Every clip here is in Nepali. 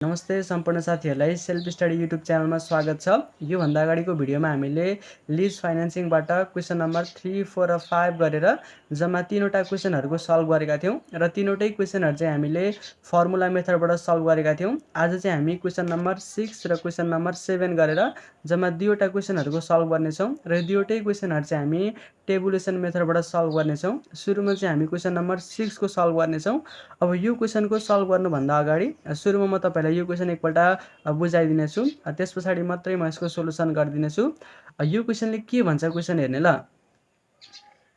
नमस्ते सम्पूर्ण साथीहरूलाई सेल्फ स्टडी युट्युब च्यानलमा स्वागत छ। योभन्दा अगाडिको भिडियोमा हामीले लिज फाइनेन्सिङबाट क्वेसन नम्बर 3, 4 र 5 गरेर जम्मा 3वटा क्वेसनहरूको सल्भ गरेका थियौँ र 3वटै क्वेसनहरू चाहिँ हामीले फर्मुला मेथडबाट सल्भ गरेका थियौँ। आज चाहिँ हामी क्वेसन नम्बर 6 र क्वेसन नम्बर 7 गरेर जम्मा 2वटा क्वेसनहरूको सल्भ गर्नेछौँ र 2वटै क्वेसनहरू चाहिँ हामी टेबुलेसन मेथडबाट सल्भ गर्नेछौँ। सुरुमा चाहिँ हामी क्वेसन नम्बर 6 को सल्भ गर्नेछौँ। अब यो क्वेसनको सल्भ गर्नुभन्दा अगाडि सुरुमा म तपाईँलाई यो क्वेसन एकपल्ट बुझाइदिनेछु, त्यस पछाडि मात्रै म यसको सोलुसन गरिदिनेछु। यो क्वेसनले के भन्छ क्वेसन हेर्ने ल।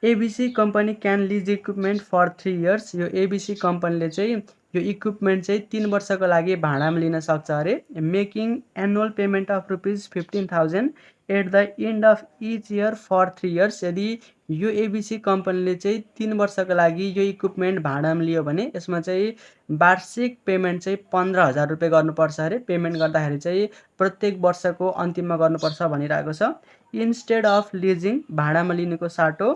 ABC company can lease equipment for 3 years. यो एबिसी कम्पनीले चाहिँ यो इक्विपमेन्ट चाहिँ 3 वर्षको लागि भाडामा लिन सक्छ अरे। Making annual payment of ₹15,000 at the end of each year for 3 years. यदि यो एबिसी कम्पनीले चाहिँ 3 वर्षको लागि यो इक्विपमेन्ट भाडामा लियो भने यसमा चाहिँ वार्षिक पेमेन्ट चाहिँ ₹15,000 गर्नुपर्छ अरे। पेमेन्ट गर्दाखेरि चाहिँ प्रत्येक वर्षको अन्तिममा गर्नुपर्छ भनिरहेको छ। इन्स्टेड अफ लिजिङ, भाडामा लिनुको साटो,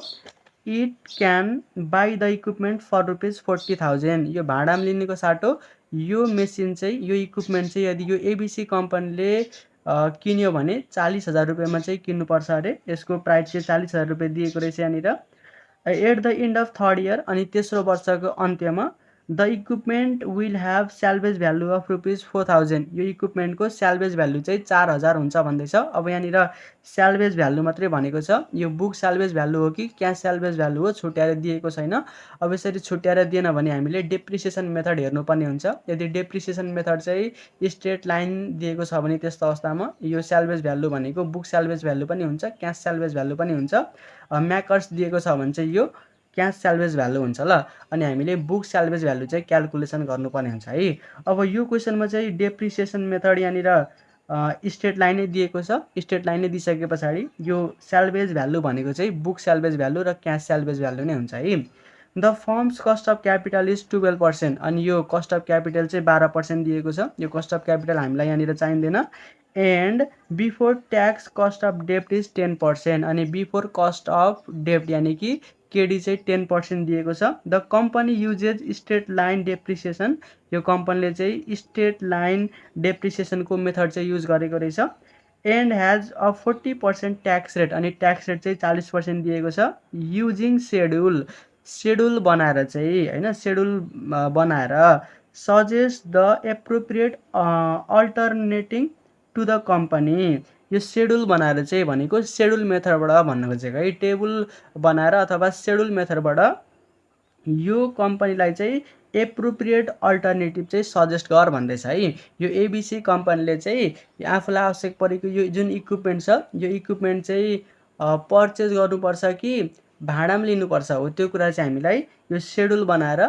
it can buy the equipment for ₹40,000। यो भाडामा लिनुको साटो यो मेसिन चाहिँ यो इक्विपमेन्ट चाहिँ यदि यो एबिसी कम्पनीले किन्यो भने ₹40,000 चाहिँ किन्नुपर्छ अरे। यसको प्राइस चाहिँ ₹40,000 दिएको रहेछ यहाँनिर। At the end of 3rd year, अनि तेस्रो वर्षको अन्त्यमा the equipment will have salvage value of ₹4,000। यो इक्विपमेन्टको स्याल्भेज भ्यालु चाहिँ 4,000 हुन्छ भन्दैछ। अब यहाँनिर स्याल्भेज भ्यालु मात्रै भनेको छ, यो बुक स्याल्भेज भ्यालु हो कि क्यास स्याल्भेज भ्यालु हो छुट्याएर दिएको छैन। अब यसरी छुट्याएर दिएन भने हामीले डेप्रिसिएसन मेथड हेर्नुपर्ने हुन्छ। यदि डेप्रिसिएसन मेथड चाहिँ स्ट्रेट लाइन दिएको छ भने त्यस्तो अवस्थामा यो स्याल्भेज भ्यालु भनेको बुक स्याल्भेज भ्यालु पनि हुन्छ, क्यास स्याल्भेज भ्यालु पनि हुन्छ। म्याकर्स दिएको छ भने चाहिँ यो क्यास स्याल्भेज भ्यालु हुन्छ ल। अनि हामीले बुक स्याल्भेज भ्यालु चाहिँ क्यालकुलेसन गर्नुपर्ने हुन्छ है। अब यो क्वेसनमा चाहिँ डेप्रिसिएसन मेथड यहाँनिर स्ट्रेट लाइनै दिएको छ। स्ट्रेट लाइनै दिइसके पछाडि यो स्याल्भेज भ्यालु भनेको चाहिँ बुक स्याल्भेज भ्यालु र क्यास स्याल्भेज भ्यालु नै हुन्छ है। The firms cost of capital is 12%। अनि यो कस्ट अफ क्यापिटल चाहिँ 12% दिएको छ। यो कस्ट अफ क्यापिटल हामीलाई यहाँनिर चाहिँदैन। And before tax cost of डेप्ट इज 10%। अनि बिफोर कस्ट अफ डेप्ट यानि कि केडी चाहिँ 10% दिएको छ। The company uses straight line depreciation. यो कम्पनीले चाहिँ स्ट्रेट लाइन डेप्रिसिएसनको मेथड चाहिँ युज गरेको रहेछ। And has a 40% tax rate. अनि ट्याक्स रेट चाहिँ 40% दिएको छ। युजिङ सेड्युल, सेड्युल बनाएर चाहिँ होइन, सेड्युल बनाएर suggest the appropriate alternating to the company. यो सेड्युल बनाएर चाहिँ भनेको सेड्युल मेथडबाट भन्नु खोजेको है। टेबल बनाएर अथवा सेड्युल मेथडबाट यो कम्पनीलाई चाहिँ एप्रोप्रिएट अल्टरनेटिभ चाहिँ सजेस्ट गर भन्दैछ है। यो एबिसी कम्पनीले चाहिँ आफूलाई आवश्यक परेको यो जुन इक्विपमेन्ट छ यो इक्विपमेन्ट चाहिँ पर्चेज गर्नुपर्छ कि भाडामा लिनुपर्छ हो, त्यो कुरा चाहिँ हामीलाई यो सेड्युल बनाएर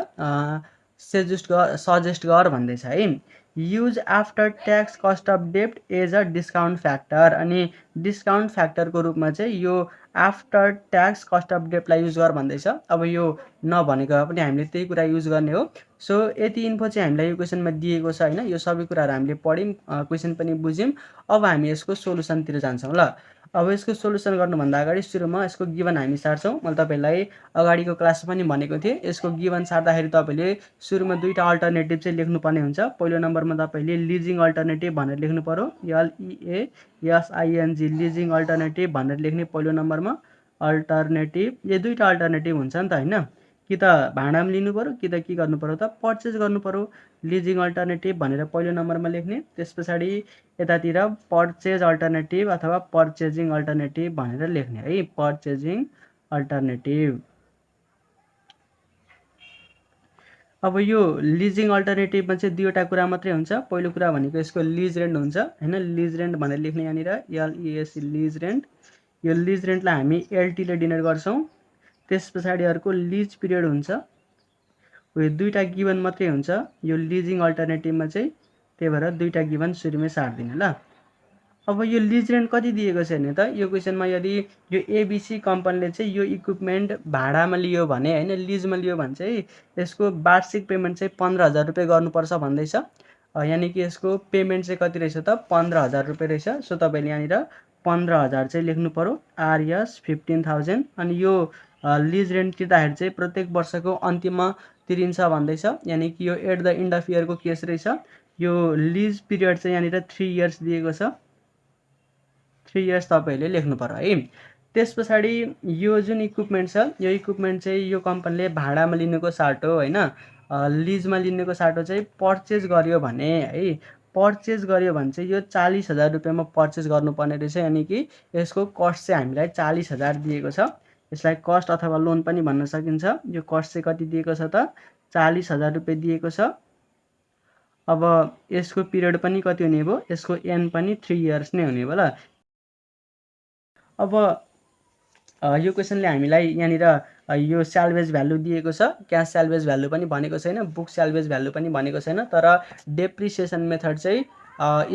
सजेस्ट गर भन्दैछ है। Use after tax cost of डेप्ट एज अ डिस्काउन्ट फ्याक्टर। अनि डिस्काउन्ट फ्याक्टरको रूपमा चाहिँ यो आफ्टर ट्याक्स कस्ट अफ डेप्टलाई युज गर भन्दैछ। अब यो नभनेको पनि हामीले त्यही कुरा युज गर्ने हो। सो यति इन्फो चाहिँ हामीलाई यो क्वेसनमा दिएको छ होइन। यो सबै कुराहरू हामीले पढ्यौँ, क्वेसन पनि बुझ्यौँ। अब हामी यसको सोलुसनतिर जान्छौँ ल। अब यसको सोलुसन गर्नुभन्दा अगाडि सुरुमा यसको गिभन हामी सार्छौँ। मैले तपाईँलाई अगाडिको क्लासमा पनि भनेको थिएँ, यसको गिभन सार्दाखेरि तपाईँले सुरुमा 2टा अल्टरनेटिभ चाहिँ लेख्नुपर्ने हुन्छ। पहिलो नम्बरमा तपाईँले लिजिङ अल्टरनेटिभ भनेर लेख्नु पऱ्यो, LEASING लिजिङ अल्टरनेटिभ भनेर लेख्ने पहिलो नम्बरमा अल्टरनेटिभ। यो 2टा अल्टरनेटिभ हुन्छ नि त होइन, कि त भाडामा लिनु पऱ्यो कि त के गर्नु पऱ्यो त पर्चेज गर्नु पऱ्यो। लिजिङ अल्टरनेटिभ भनेर पहिलो नम्बरमा लेख्ने, त्यस पछाडि यतातिर पर्चेज अल्टरनेटिभ अथवा पर्चेजिङ अल्टरनेटिभ भनेर लेख्ने है, पर्चेजिङ अल्टरनेटिभ। अब यो लिजिङ अल्टरनेटिभमा चाहिँ 2वटा कुरा मात्रै हुन्छ। पहिलो कुरा भनेको यसको लिज रेन्ट हुन्छ होइन, लिज रेन्ट भनेर लेख्ने यहाँनिर LES लिज रेन्ट। यो लिज रेन्टलाई हामी LT ले डिनोट गर्छौँ। त्यस पछाडि अर्को लिज पिरियड हुन्छ। यो 2टा गिभन मात्रै हुन्छ यो लिजिङ अल्टरनेटिभमा चाहिँ, त्यही भएर 2टा गिभन सुरुमै सार्दिने ल। अब यो लिज रेन्ट कति दिएको छ हेर्ने त। यो क्वेसनमा यदि यो एबिसी कम्पनीले चाहिँ यो इक्विपमेन्ट भाडामा लियो भने होइन, लिजमा लियो भने चाहिँ यसको वार्षिक पेमेन्ट चाहिँ ₹15,000 गर्नुपर्छ भन्दैछ। यानि कि यसको पेमेन्ट चाहिँ कति रहेछ त ₹15,000 रहेछ। सो तपाईँले यहाँनिर 15,000 चाहिँ लेख्नु पऱ्यो, RS 15,000। अनि यो लिज रेन्ट तिर्दाखेरि चाहिँ प्रत्येक वर्षको अन्तिममा तिरिन्छ भन्दैछ। यानि कि यो एट द एन्ड अफ इयरको केस रहेछ। यो लिज पिरियड चाहिँ यहाँनिर 3 इयर्स दिएको छ, 3 इयर्स तपाईँहरूले लेख्नु पर्यो है। त्यस पछाडि यो जुन इक्विपमेन्ट छ यो इक्विपमेन्ट चाहिँ यो कम्पनीले भाडामा लिनुको साटो होइन, लिजमा लिनुको साटो चाहिँ पर्चेज गर्यो भने है, पर्चेज गर्यो भने चाहिँ यो 40,000 रुपियाँमा पर्चेज गर्नुपर्ने रहेछ। यानि कि यसको कस्ट चाहिँ हामीलाई 40,000 दिएको छ। यसलाई कस्ट अथवा लोन पनि भन्न सकिन्छ। यो कस्ट चाहिँ कति दिएको छ त 40,000 रुपियाँ दिएको छ। अब यसको पिरियड पनि कति हुने भयो, यसको एन पनि 3 इयर्स नै हुने भयो ल। अब यो क्वेसनले हामीलाई यहाँनिर यो स्याल्भेज भ्यालु दिएको छ, क्यास स्याल्भेज भ्यालु पनि भनेको छैन, बुक स्याल्भेज भ्यालु पनि भनेको छैन, तर डेप्रिसिएसन मेथड चाहिँ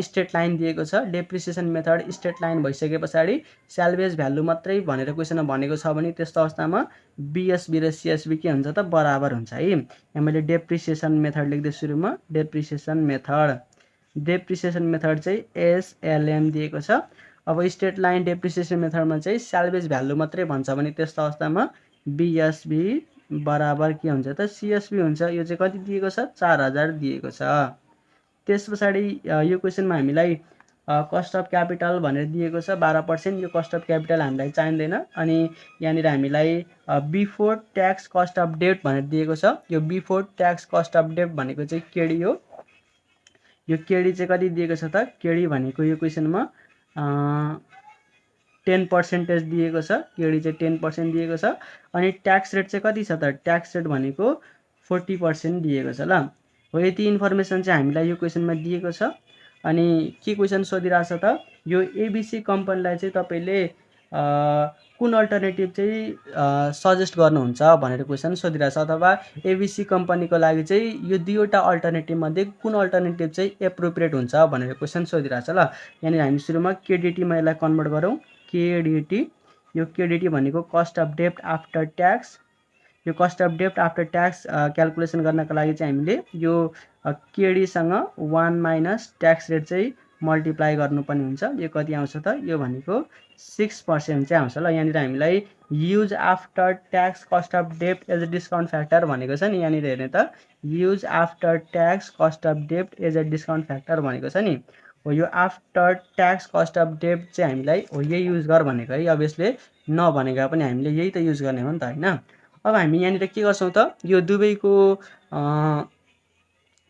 स्ट्रेट लाइन दिएको छ। डेप्रिसिएसन मेथड स्ट्रेट लाइन भइसके पछाडि स्याल्भेज भ्यालु मात्रै भनेर क्वेसनमा भनेको छ भने त्यस्तो अवस्थामा बिएसबी र सिएसबी के हुन्छ त बराबर हुन्छ है। यहाँ मैले डेप्रिसिएसन मेथड लेख्दैछु सुरुमा, डेप्रिसिएसन मेथड, डेप्रिसिएसन मेथड चाहिँ एसएलएम दिएको छ। अब स्ट्रेट लाइन डेप्रिसिएसन मेथडमा चाहिँ स्याल्भेज भ्यालु मात्रै भन्छ भने त्यस्तो अवस्थामा बिएसबी बराबर के हुन्छ त सिएसबी हुन्छ। यो चाहिँ कति दिएको छ 4,000 दिएको छ। त्यस पछाडि यो क्वेसनमा हामीलाई कस्ट अफ क्यापिटल भनेर दिएको छ 12%। यो कस्ट अफ क्यापिटल हामीलाई चाहिँदैन। अनि यहाँनिर हामीलाई बिफोर ट्याक्स कस्ट अफ डेब्ट भनेर दिएको छ। यो बिफोर ट्याक्स कस्ट अफ डेब्ट भनेको चाहिँ केडी हो। यो केडी चाहिँ कति दिएको छ त, केडी भनेको यो क्वेसनमा 10% दिएको छ, केडी चाहिँ 10% दिएको छ। अनि ट्याक्स रेट चाहिँ कति छ त, ट्याक्स रेट भनेको 40% दिएको छ ल। हो यति इन्फर्मेसन चाहिँ हामीलाई यो क्वेसनमा दिएको छ। अनि के क्वेसन सोधिरहेछ त, यो एबिसी कम्पनीलाई चाहिँ तपाईँले कुन अल्टरनेटिभ चाहिँ सजेस्ट गर्नुहुन्छ भनेर क्वेसन सोधिरहेछ, अथवा एबिसी कम्पनीको लागि चाहिँ यो दुईवटा अल्टरनेटिभ मध्ये कुन अल्टरनेटिभ चाहिँ एप्रोप्रिएट हुन्छ भनेर क्वेसन सोधिरहेछ ल। यहाँनिर हामी सुरुमा केडिटीमा यसलाई कन्भर्ट गरौँ। केडिटी, यो केडिटी भनेको कस्ट अफ डेब्ट आफ्टर ट्याक्स। यो कस्ट अफ डेब्ट आफ्टर ट्याक्स क्यालकुलेसन गर्नको लागि चाहिँ हामीले यो केडीसँग 1 माइनस ट्याक्स रेट चाहिँ मल्टिप्लाई गर्नुपर्ने हुन्छ। यो कति आउँछ त, यो भनेको 6% चाहिँ आउँछ ल। यहाँनिर हामीलाई use after tax cost of डेब्ट एज अ डिस्काउन्ट फ्याक्टर भनेको छ नि, यहाँनिर हेर्ने त use after tax cost of डेब्ट एज अ डिस्काउन्ट फ्याक्टर भनेको छ नि। हो यो आफ्टर ट्याक्स कस्ट अफ डेब्ट चाहिँ हामीलाई हो यही युज गर भनेको है। अब यसले नभनेको पनि हामीले यही त युज गर्ने हो नि त होइन। अब हामी यहाँनिर के गर्छौँ त, यो दुवैको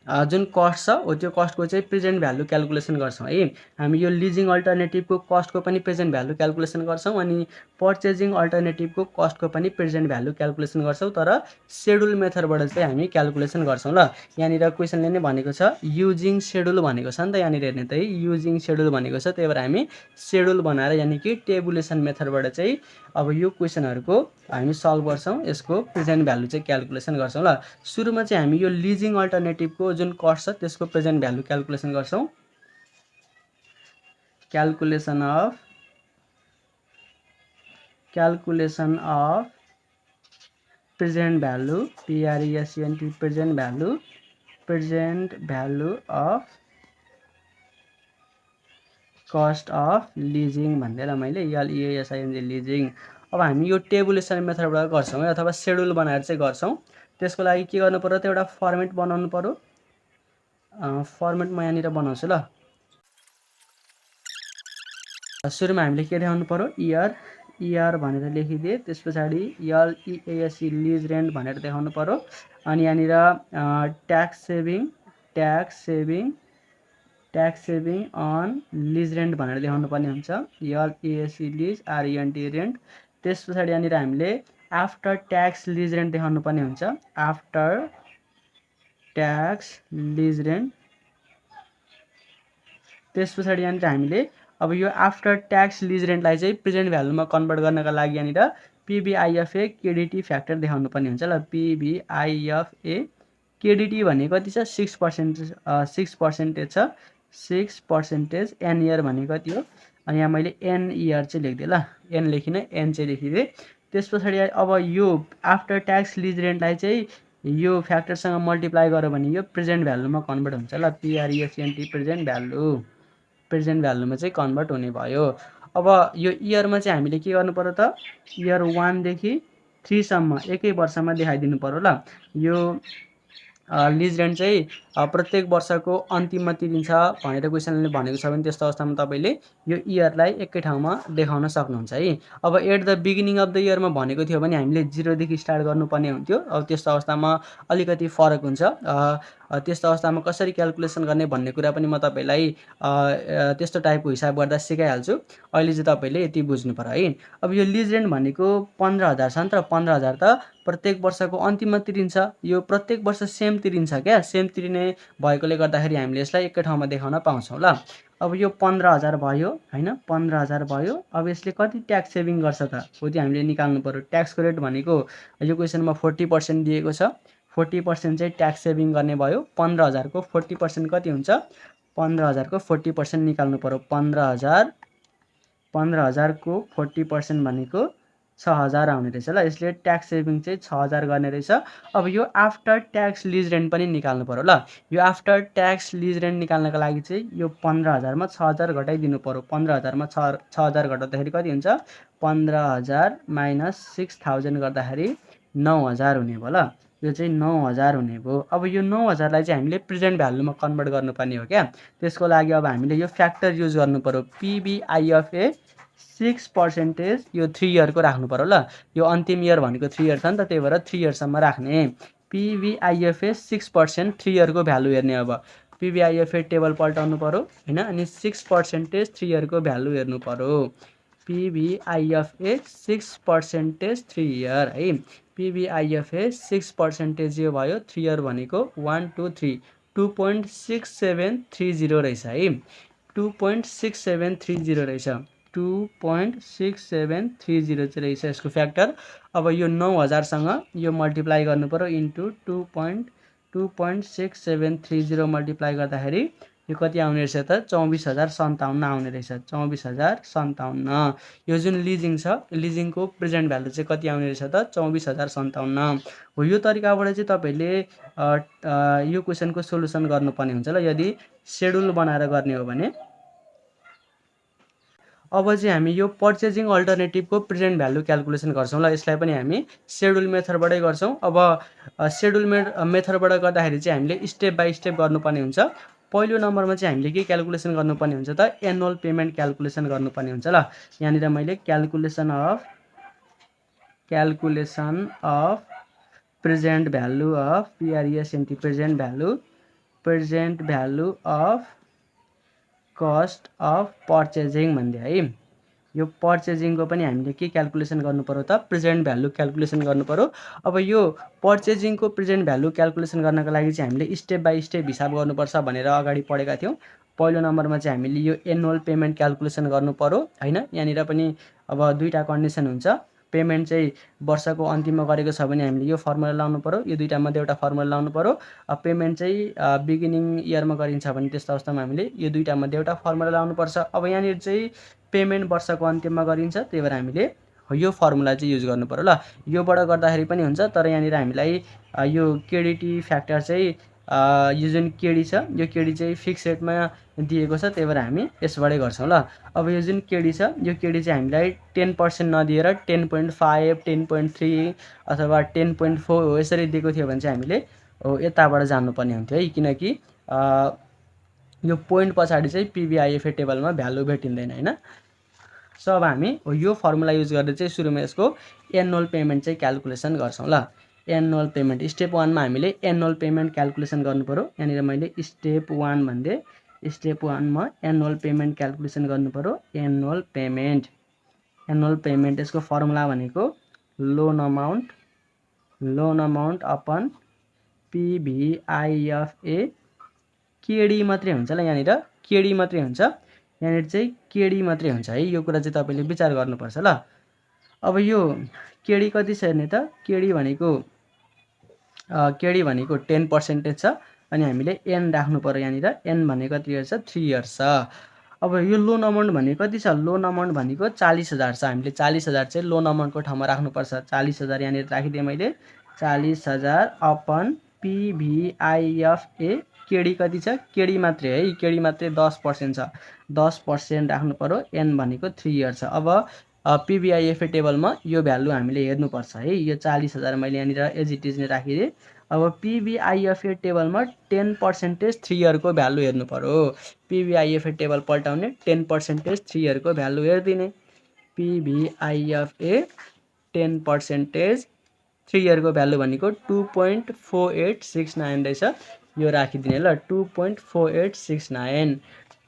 जुन कस्ट छ हो त्यो कस्टको चाहिँ प्रेजेन्ट भ्यालु क्यालकुलेसन गर्छौँ है। हामी यो लिजिङ अल्टरनेटिभको कस्टको पनि प्रेजेन्ट भ्यालु क्यालकुलेसन गर्छौँ, अनि पर्चेजिङ अल्टरनेटिभको कस्टको पनि प्रेजेन्ट भ्यालु क्यालकुलेसन गर्छौँ, तर सेड्युल मेथडबाट चाहिँ हामी क्यालकुलेसन गर्छौँ ल। यहाँनिर क्वेसनले नै भनेको छ युजिङ सेड्युल भनेको छ नि त, यहाँनिर हेर्ने त है युजिङ सेड्युल भनेको छ। त्यही भएर हामी सेड्युल बनाएर यानि कि टेबुलेसन मेथडबाट चाहिँ अब यो क्वेसनहरूको हामी सल्भ गर्छौँ, यसको प्रेजेन्ट भ्यालु चाहिँ क्यालकुलेसन गर्छौँ ल। सुरुमा चाहिँ हामी यो लिजिङ अल्टरनेटिभको जुन कस्ट छ त्यसको प्रेजेन्ट भ्यालु क्यालकुलेसन गर्छौँ। Calculation of present value, पिआरइएसएनटी present value of cost of लिजिङ भन्दै मैले एलइएएसआइएनजी लिजिङ। अब हामी यो टेबुलेसन मेथडबाट गर्छौँ है, अथवा सेड्युल बनाएर चाहिँ गर्छौँ। त्यसको लागि के गर्नु पर्यो त, एउटा फर्मेट बनाउनु पर्यो। फर्मेट म यहाँनिर बनाउँछु ल। सुरुमा हामीले के देखाउनु पर्यो, इयर भनेर लेखिदिए। त्यस पछाडि एलइएएसई लिज रेन्ट भनेर देखाउनु पर्यो। अनि यहाँनिर tax saving on lease rent भनेर देखाउनु पर्ने हुन्छ, एलइएएसई लिज आरइएनटी रेन्ट। त्यस पछाडि यहाँनिर हामीले आफ्टर ट्याक्स लिज रेन्ट देखाउनु पर्ने हुन्छ, आफ्टर ट्याक्स लिज रेन्ट। त्यस पछाडि यहाँनिर हामीले अब यो आफ्टर ट्याक्स लिज रेन्टलाई चाहिँ प्रेजेन्ट भ्यालुमा कन्भर्ट गर्नका लागि यहाँनिर पिबिआइएफए केडिटी फ्याक्टर देखाउनु पर्ने हुन्छ ल। पिबिआइएफए केडिटी भनेको कति छ 6% छ, 6%। एन इयर भनेको कति हो, अनि यहाँ मैले एन इयर चाहिँ लेखिदिएँ ल, एन लेखिनँ, एन चाहिँ लेखिदिएँ। त्यस पछाडि अब यो आफ्टर ट्याक्स लिज रेन्टलाई चाहिँ यो फ्याक्टरसँग मल्टिप्लाई गर्यो भने यो प्रेजेन्ट भ्यालुमा कन्भर्ट हुन्छ ल। पिआरइएसएनटी प्रेजेन्ट भ्यालुमा चाहिँ कन्भर्ट हुने भयो। अब यो इयरमा चाहिँ हामीले के गर्नु पर्यो त, इयर 1 देखि 3 सम्म एकै वर्षमा देखाइदिनु पर्यो ल। यो लिज रेन्ट चाहिँ प्रत्येक वर्षको अन्तिममा तिरिन्छ भनेर क्वेसनले भनेको छ भने त्यस्तो अवस्थामा तपाईँले यो इयरलाई एकै ठाउँमा देखाउन सक्नुहुन्छ है। अब at the beginning of the इयरमा भनेको थियो भने हामीले 0 देखि स्टार्ट गर्नुपर्ने हुन्थ्यो। अब त्यस्तो अवस्थामा अलिकति फरक हुन्छ। त्यस्तो अवस्थामा कसरी क्याल्कुलेसन गर्ने भन्ने कुरा पनि म तपाईँलाई त्यस्तो टाइपको हिसाब गर्दा सिकाइहाल्छु। अहिले चाहिँ तपाईँले यति बुझ्नु पर्यो है। अब यो लिज रेन्ट भनेको 15,000 छ नि त, 15,000 त प्रत्येक वर्षको अन्तिममा तिरिन्छ। यो प्रत्येक वर्ष सेम तिरिन्छ क्या, सेम तिरिने भएकोले गर्दाखेरि हामीले यसलाई एकै ठाउँमा देखाउन पाउँछौँ ल। अब यो 15,000 भयो होइन, 15,000 भयो। अब यसले कति ट्याक्स सेभिङ गर्छ त हो त्यो हामीले निकाल्नु पर्यो। ट्याक्सको रेट भनेको यो क्वेसनमा 40% दिएको छ। 40% चाहिँ ट्याक्स सेभिङ गर्ने भयो। 15,000 को 40% कति हुन्छ? 15,000 को 40% निकाल्नु पर्यो। 15,000 को 40% भनेको 6,000 आउने रहेछ ल। यसले ट्याक्स सेभिङ चाहिँ 6,000 गर्ने रहेछ। अब यो आफ्टर ट्याक्स लिज रेन्ट पनि निकाल्नु पर्यो ल। यो आफ्टर ट्याक्स लिज रेन्ट निकाल्नको लागि चाहिँ यो 15,000 मा 6,000 घटाइदिनु पर्यो। 15,000 मा 6,000 घटाउँदाखेरि कति हुन्छ? 15,000 माइनस 6,000 गर्दाखेरि 9,000 हुने भयो ल। यो चाहिँ 9,000 हुने भयो। अब यो 9,000 लाई चाहिँ हामीले प्रेजेन्ट भ्यालुमा कन्भर्ट गर्नुपर्ने हो क्या। त्यसको लागि अब हामीले यो फ्याक्टर युज गर्नु पर्यो। PVIFA 6% यो 3 इयरको राख्नु पर्यो ल। यो अन्तिम इयर भनेको 3 इयर छ नि त, त्यही भएर 3 इयरसम्म राख्ने। PVIFA 6% 3 इयरको भ्यालु हेर्ने। अब PVIFA टेबल पल्टाउनु पर्यो होइन, अनि 6% 3 इयरको भ्यालु हेर्नु पर्यो। PVIFA 6% 3 इयर है। PVIFA 6% यो भयो। 3 इयर भनेको 1 2 3 2.6730 रहेछ है। 2.6730 रहेछ। 2.6730 चाहिँ रहेछ यसको फ्याक्टर। अब यो 9,000सँग यो मल्टिप्लाई गर्नु पर्यो इन्टु 2.6730 मल्टिप्लाई गर्दाखेरि यो कति आउने रहेछ त? 24,057 आउने रहेछ। 24,057। यो जुन लिजिङ छ, लिजिङको प्रेजेन्ट भ्यालु चाहिँ कति आउने रहेछ त? 24,057 हो। यो तरिकाबाट चाहिँ तपाईँले यो क्वेसनको सोलुसन गर्नुपर्ने हुन्छ ल, यदि सेड्युल बनाएर गर्ने हो भने। अब चाहिँ हामी यो पर्चेजिङ अल्टरनेटिभको प्रेजेन्ट भ्यालु क्याल्कुलेसन गर्छौँ ल। यसलाई पनि हामी सेड्युल मेथडबाटै गर्छौँ। अब सेड्युल मेथडबाट गर्दाखेरि चाहिँ हामीले स्टेप बाई स्टेप गर्नुपर्ने हुन्छ। पहिलो नम्बरमा चाहिँ हामीले के क्याल्कुलेसन गर्नुपर्ने हुन्छ त? एनुअल पेमेन्ट क्याल्कुलेसन गर्नुपर्ने हुन्छ ल। यहाँनिर मैले calculation of present value of PRESENT present value of cost of purchasing भन्दै है। यो पर्चेजिङको पनि हामीले के क्याल्कुलेसन गर्नु पर्यो त? प्रेजेन्ट भ्यालु क्याल्कुलेसन गर्नु पर्यो। अब यो पर्चेजिङको प्रेजेन्ट भ्यालु क्याल्कुलेसन गर्नको लागि चाहिँ हामीले स्टेप बाई स्टेप हिसाब गर्नुपर्छ भनेर अगाडि पढेका थियौँ। पहिलो नम्बरमा चाहिँ हामीले यो एनुअल पेमेन्ट क्याल्कुलेसन गर्नु पर्यो होइन। यहाँनिर पनि अब दुईवटा कन्डिसन हुन्छ। पेमेन्ट चाहिँ वर्षको अन्तिममा गरेको छ भने हामीले यो फर्मुला लाउनु पर्यो। यो दुईवटा मध्ये एउटा फर्मुला लाउनु पर्यो। पेमेन्ट चाहिँ बिगिनिङ इयरमा गरिन्छ भने त्यस्तो अवस्थामा हामीले यो दुईवटा मध्ये एउटा फर्मुला लाउनुपर्छ। अब यहाँनिर चाहिँ पेमेन्ट वर्षको अन्तिममा गरिन्छ, त्यही भएर हामीले यो फर्मुला चाहिँ युज गर्नु पर्यो ल। योबाट गर्दाखेरि पनि हुन्छ, तर यहाँनिर हामीलाई यो केडिटी फ्याक्टर चाहिँ यो जुन केडी छ, यो केडी चाहिँ फिक्स रेटमा दिएको छ, त्यही भएर हामी यसबाटै गर्छौँ ल। अब यो जुन केडी छ, यो केडी चाहिँ हामीलाई 10% नदिएर 10.5 10.3 अथवा 10.4 हो यसरी दिएको थियो भने चाहिँ हामीले यताबाट जानुपर्ने हुन्थ्यो है, किनकि यो पोइन्ट पछाडि चाहिँ PVIFA टेबलमा भ्यालु भेटिँदैन होइन। सो अब हामी यो फर्मुला युज गरेर चाहिँ सुरुमा यसको एनुअल पेमेन्ट चाहिँ क्याल्कुलेसन गर्छौँ ल। एनुअल पेमेन्ट स्टेप 1 मा हामीले एनुअल पेमेन्ट क्याल्कुलेसन गर्नु पर्यो। यहाँनिर मैले स्टेप 1 भन्दै, स्टेप 1 मा एनुअल पेमेन्ट क्याल्कुलेसन गर्नु पर्यो। एनुअल पेमेन्ट यसको फर्मुला भनेको loan amount upon PVIFA KD मात्रै हुन्छ ल। यहाँनिर केडी मात्रै हुन्छ, यहाँनिर चाहिँ केडी मात्रै हुन्छ है। यो कुरा चाहिँ तपाईँले विचार गर्नुपर्छ ल। अब यो केडी कति छ हेर्ने त? केडी भनेको 10% छ, अनि हामीले एन राख्नु पर्यो। यहाँनिर एन भनेको कति इयर्स छ? 3 इयर्स छ। अब यो लोन अमाउन्ट भनेको कति छ? लोन अमाउन्ट भनेको 40,000 छ। हामीले 40,000 चाहिँ लोन अमाउन्टको ठाउँमा राख्नुपर्छ। 40,000 यहाँनिर राखिदिएँ मैले। 40,000 अपन PVIFA केडी कति छ? केडी मात्रै है, केडी मात्रै 10% छ। 10% राख्नु पर्यो। एन भनेको 3 इयर छ। अब PVIFA टेबलमा यो भ्यालु हामीले हेर्नुपर्छ है। यो 40,000 मैले यहाँनिर एज इट इज नै राखिदिएँ। अब पिभिआइएफए टेबलमा 10% 3 इयरको भ्यालु हेर्नु पर्यो। पिभिआइएफए टेबल पल्टाउने 10% 3 इयरको भ्यालु हेरिदिने। पिभिआइएफए 10% 3 इयरको भ्यालु भनेको 2.4869 रहेछ। यो राखिदिने ल, 2.4869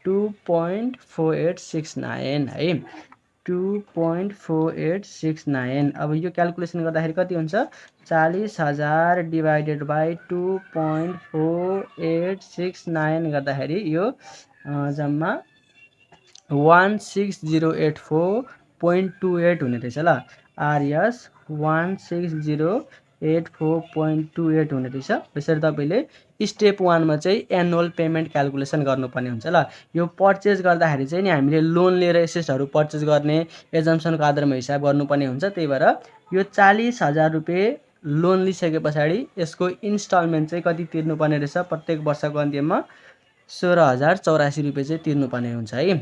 2.4869 है, 2.4869। अब यो क्यालकुलेसन गर्दाखेरि कति हुन्छ, 40,000 डिभाइडेड बाई 2.4869 गर्दाखेरि यो जम्मा 16084.28 हुने रहेछ ल। आरएस 16084.28 हुने रहेछ। यसरी तपाईँले स्टेप 1 मा चाहिँ एनुअल पेमेन्ट क्यालकुलेसन गर्नुपर्ने हुन्छ ल। यो पर्चेज गर्दाखेरि चाहिँ नि हामीले लोन लिएर एसेट्सहरू पर्चेज गर्ने एजम्सनको आधारमा हिसाब गर्नुपर्ने हुन्छ। त्यही भएर यो 40,000 रुपियाँ लोन लिइसके पछाडि यसको इन्स्टलमेन्ट चाहिँ कति तिर्नुपर्ने रहेछ, प्रत्येक वर्षको अन्त्यमा 16,084 रुपियाँ चाहिँ तिर्नुपर्ने हुन्छ है,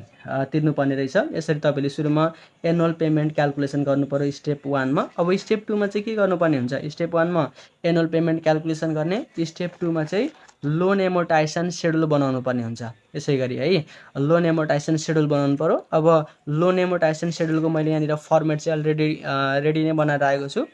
तिर्नुपर्ने रहेछ। यसरी तपाईँले सुरुमा एनुअल पेमेन्ट क्यालकुलेसन गर्नु पर्यो स्टेप 1 मा। अब स्टेप 2 मा चाहिँ के गर्नुपर्ने हुन्छ, स्टेप 1 मा एनुअल पेमेन्ट क्यालकुलेसन गर्ने, स्टेप 2 मा चाहिँ लोन एमोर्टाइजेसन सेड्युल बनाउनु पर्ने हुन्छ। यसै गरी है लोन एमोर्टाइजेसन सेड्युल बनाउनु पर्यो। अब लोन एमोर्टाइजेसन सेड्युलको मैले यहाँनिर फर्मेट चाहिँ अलरेडी रेडी नै बनाएर आएको छु।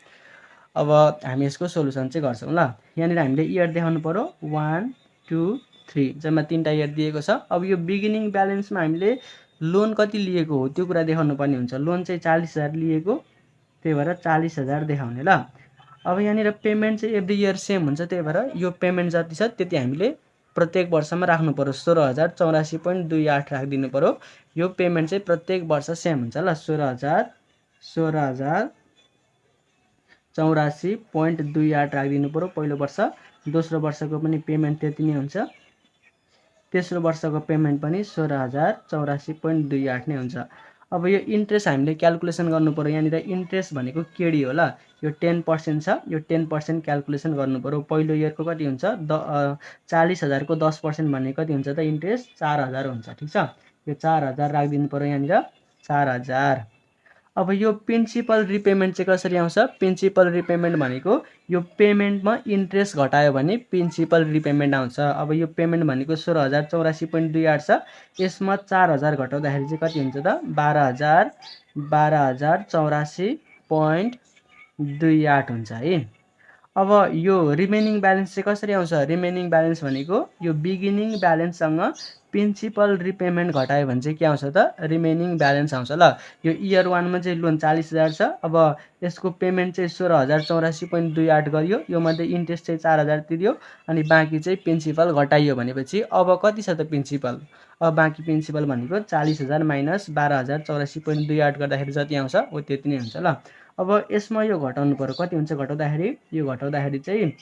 अब हामी यसको सोल्युसन चाहिँ गर्छौँ ल। यहाँनिर हामीले इयर देखाउनु पर्यो 1 2 3 जम्मा 3टा इयर दिएको छ। अब यो बिगिनिङ ब्यालेन्समा हामीले लोन कति लिएको हो त्यो कुरा देखाउनु पर्ने हुन्छ। लोन चाहिँ 40,000 लिएको, त्यही भएर 40,000 देखाउने ल। अब यहाँनिर पेमेन्ट चाहिँ एभ्री इयर सेम हुन्छ, त्यही भएर यो पेमेन्ट जति छ त्यति हामीले प्रत्येक वर्षमा राख्नु पर्यो। 16,084.28 राखिदिनु पर्यो। यो पेमेन्ट चाहिँ प्रत्येक वर्ष सेम हुन्छ ल। 16,084.28 राखिदिनु पर्यो पहिलो वर्ष। दोस्रो वर्षको पनि पेमेन्ट त्यति नै हुन्छ। तेस्रो वर्षको पेमेन्ट पनि 16,084.28 नै हुन्छ। अब यो इन्ट्रेस्ट हामीले क्यालकुलेसन गर्नु पर्यो। यहाँनिर इन्ट्रेस्ट भनेको केडी हो ल। यो 10% छ, यो 10% क्यालकुलेसन गर्नु पर्यो। पहिलो इयरको कति हुन्छ, 40,000 को 10% भनेको कति हुन्छ त इन्ट्रेस्ट, 4,000 हुन्छ। ठिक छ, यो 4,000 राखिदिनु पर्यो यहाँनिर, 4,000। अब यो प्रिन्सिपल रिपेमेन्ट चाहिँ कसरी आउँछ, प्रिन्सिपल रिपेमेन्ट भनेको यो पेमेन्टमा इन्ट्रेस्ट घटायो भने प्रिन्सिपल रिपेमेन्ट आउँछ। अब यो पेमेन्ट भनेको 16,084.28 छ, यसमा 4,000 घटाउँदाखेरि चाहिँ कति हुन्छ त, 12,084.28 हुन्छ है। अब यो रिमेनिङ ब्यालेन्स चाहिँ कसरी आउँछ, रिमेनिङ ब्यालेन्स भनेको यो बिगिनिङ ब्यालेन्ससँग प्रिन्सिपल रिपेमेन्ट घटायो भने चाहिँ के आउँछ त, रिमेनिङ ब्यालेन्स आउँछ ल। यो इयर 1 मा चाहिँ लोन 40,000 छ। अब यसको पेमेन्ट चाहिँ 16,084.28 गरियो, यो मध्ये इन्ट्रेस्ट चाहिँ 4,000 तिर्यो, अनि बाँकी चाहिँ प्रिन्सिपल घटाइयो भनेपछि अब कति छ त प्रिन्सिपल, अब बाँकी प्रिन्सिपल भनेको 40,000 माइनस 12,084.28 गर्दाखेरि जति आउँछ हो त्यति नै हुन्छ ल। अब यसमा यो घटाउनु पर्यो, कति हुन्छ घटाउँदाखेरि, यो घटाउँदाखेरि चाहिँ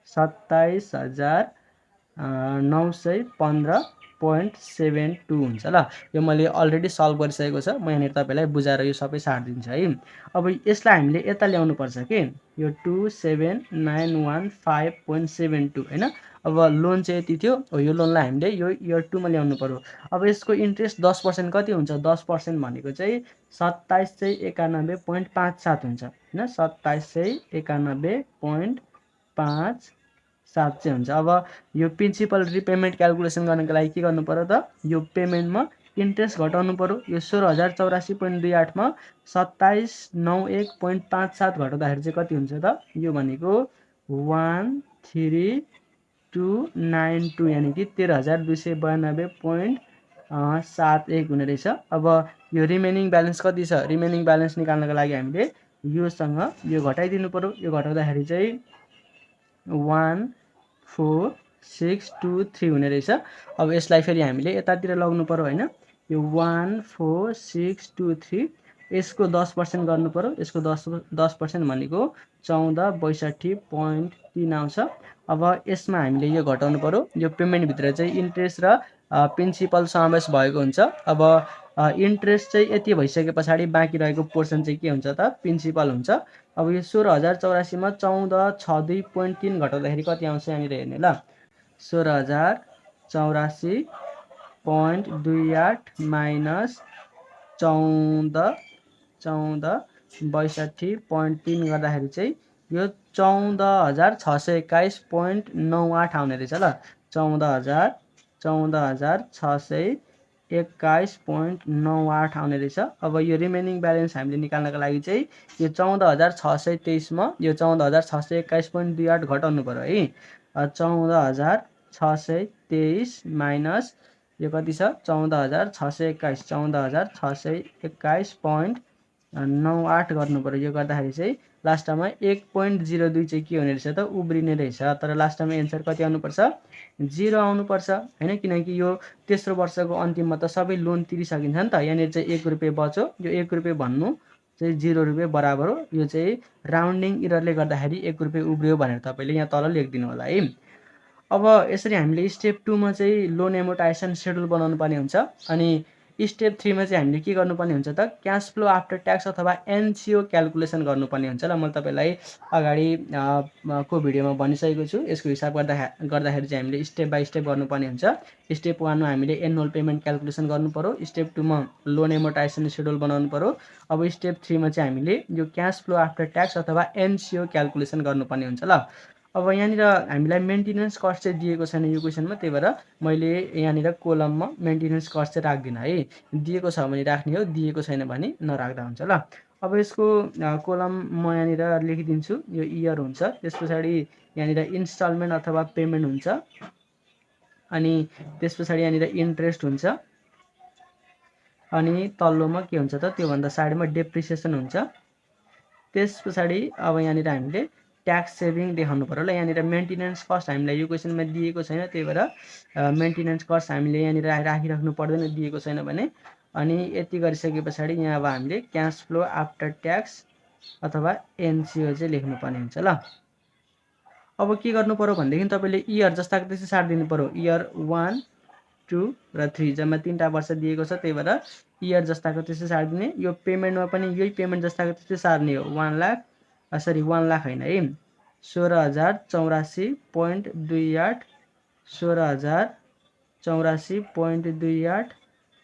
27,915.72 हुन्छ ल। यो मैले अलरेडी सल्भ गरिसकेको छ, म यहाँनिर तपाईँलाई बुझाएर यो सबै सारिदिन्छु है। अब यसलाई हामीले यता ल्याउनु पर्छ कि, यो 27,915.72 होइन। अब लोन चाहिँ यति थियो, यो लोनलाई हामीले यो इयर 2 मा ल्याउनु पर्यो। अब यसको इन्ट्रेस्ट 10% कति हुन्छ, 10% भनेको चाहिँ 2791.57 हुन्छ होइन, 2791.57 चाहिँ हुन्छ। अब यो प्रिन्सिपल रिपेमेन्ट क्यालकुलेसन गर्नको लागि के गर्नु पर्यो त, यो पेमेन्टमा इन्ट्रेस्ट घटाउनु पर्यो। यो 16,084.28 मा 2791.57 घटाउँदाखेरि चाहिँ कति हुन्छ त, यो भनेको 13,292 यानि कि 13,292.71 हुने रहेछ। अब यो रिमेनिङ ब्यालेन्स कति छ, रिमेनिङ ब्यालेन्स निकाल्नको लागि हामीले योसँग यो घटाइदिनु पर्यो। यो घटाउँदाखेरि चाहिँ 14,623 हुने रहेछ। अब यसलाई फेरि हामीले यतातिर लग्नु पर्यो होइन, यो 14,623 यसको 10% गर्नु पर्यो। यसको 10% भनेको 14,62.3 आउँछ। अब यसमा हामीले यो घटाउनु पर्यो। यो पेमेन्टभित्र चाहिँ इन्ट्रेस्ट र प्रिन्सिपल समावेश भएको हुन्छ। अब इन्ट्रेस्ट चाहिँ यति भइसके पछाडि बाँकी रहेको पोर्सन चाहिँ के हुन्छ त, प्रिन्सिपल हुन्छ। अब यो 16,084 मा 14,62.3 घटाउँदाखेरि कति आउँछ यहाँनिर हेर्ने ल, 16,084.28 माइनस 14,62.3 गर्दाखेरि चाहिँ यो 14,621.98 आउने रहेछ ल। 14,621.98 आउने रहेछ। अब यो रिमेनिङ ब्यालेन्स हामीले निकाल्नको लागि चाहिँ यो 14,623 मा यो 14,621.28 घटाउनु पर्यो है। 14,623 माइनस यो कति छ 14,621 14,621.98 गर्नु पर्यो। यो गर्दाखेरि चाहिँ लास्टमा 1.02 चाहिँ के हुने रहेछ त उब्रिने रहेछ। तर लास्टमा एन्सर कति आउनुपर्छ 0 आउनुपर्छ हैन, किनकि यो तेस्रो वर्षको अन्तिममा त सबै लोन तिरिसकिन्छ नि त। यहाँनिर चाहिँ 1 रुपियाँ बच्यो, यो 1 रुपियाँ भन्नु चाहिँ 0 रुपियाँ बराबर हो। यो चाहिँ राउन्डिङ इररले गर्दाखेरि 1 रुपियाँ उब्रियो भनेर तपाईँले यहाँ तल लेखिदिनु होला है। अब यसरी हामीले स्टेप 2 मा चाहिँ लोन एमोर्टाइजेसन सेड्युल बनाउनु पर्ने हुन्छ। अनि स्टेप 3 मा चाहिँ हामीले के गर्नुपर्ने हुन्छ त क्यास फ्लो आफ्टर ट्याक्स अथवा एनसिओ क्याल्कुलेसन गर्नुपर्ने हुन्छ ल। मैले तपाईँलाई अगाडि को भिडियोमा भनिसकेको छु। यसको हिसाब गर्दाखेरि चाहिँ हामीले स्टेप बाई स्टेप गर्नुपर्ने हुन्छ। स्टेप 1 मा हामीले एनुअल पेमेन्ट क्याल्कुलेसन गर्नु पर्यो। स्टेप 2 मा लोन एमोर्टाइजेसन सेड्युल बनाउनु पर्यो। अब स्टेप 3 मा चाहिँ हामीले यो क्यास फ्लो आफ्टर ट्याक्स अथवा एनसिओ क्याल्कुलेसन गर्नुपर्ने हुन्छ ल। अब यहाँनिर हामीलाई मेन्टेनेन्स कस्ट चाहिँ दिएको छैन यो क्वेसनमा, त्यही भएर मैले यहाँनिर कोलममा मेन्टेनेन्स कस्ट चाहिँ राख्दिनँ है। दिएको छ भने राख्ने हो, दिएको छैन भने नराख्दा हुन्छ ल। अब यसको कोलम म यहाँनिर लेखिदिन्छु। यो इयर हुन्छ, त्यस पछाडि यहाँनिर इन्स्टलमेन्ट अथवा पेमेन्ट हुन्छ, अनि त्यस पछाडि यहाँनिर इन्ट्रेस्ट हुन्छ, अनि तल्लोमा के हुन्छ त त्योभन्दा साइडमा डेप्रिसिएसन हुन्छ। त्यस पछाडि अब यहाँनिर हामीले ट्याक्स सेभिङ देखाउनु पर्यो ल। यहाँनिर मेन्टेनेन्स कस्ट हामीलाई यो क्वेसनमा दिएको छैन, त्यही भएर मेन्टेनेन्स कस्ट हामीले यहाँनिर राखिराख्नु पर्दैन दिएको छैन भने। अनि यति गरिसके पछाडि यहाँ अब हामीले क्यास फ्लो आफ्टर ट्याक्स अथवा एनसिओ चाहिँ लेख्नुपर्ने हुन्छ ल। अब के गर्नु पर्यो भनेदेखि तपाईँले इयर जस्ताको त्यस्तै सारिदिनु पर्यो। इयर 1, 2 र 3 जम्मा 3टा वर्ष दिएको छ, त्यही भएर इयर जस्ताको त्यस्तै सारिदिने। यो पेमेन्टमा पनि यही पेमेन्ट जस्ताको त्यस्तै सार्ने हो। 1 लाख होइन है, 16,084.28 16,084.28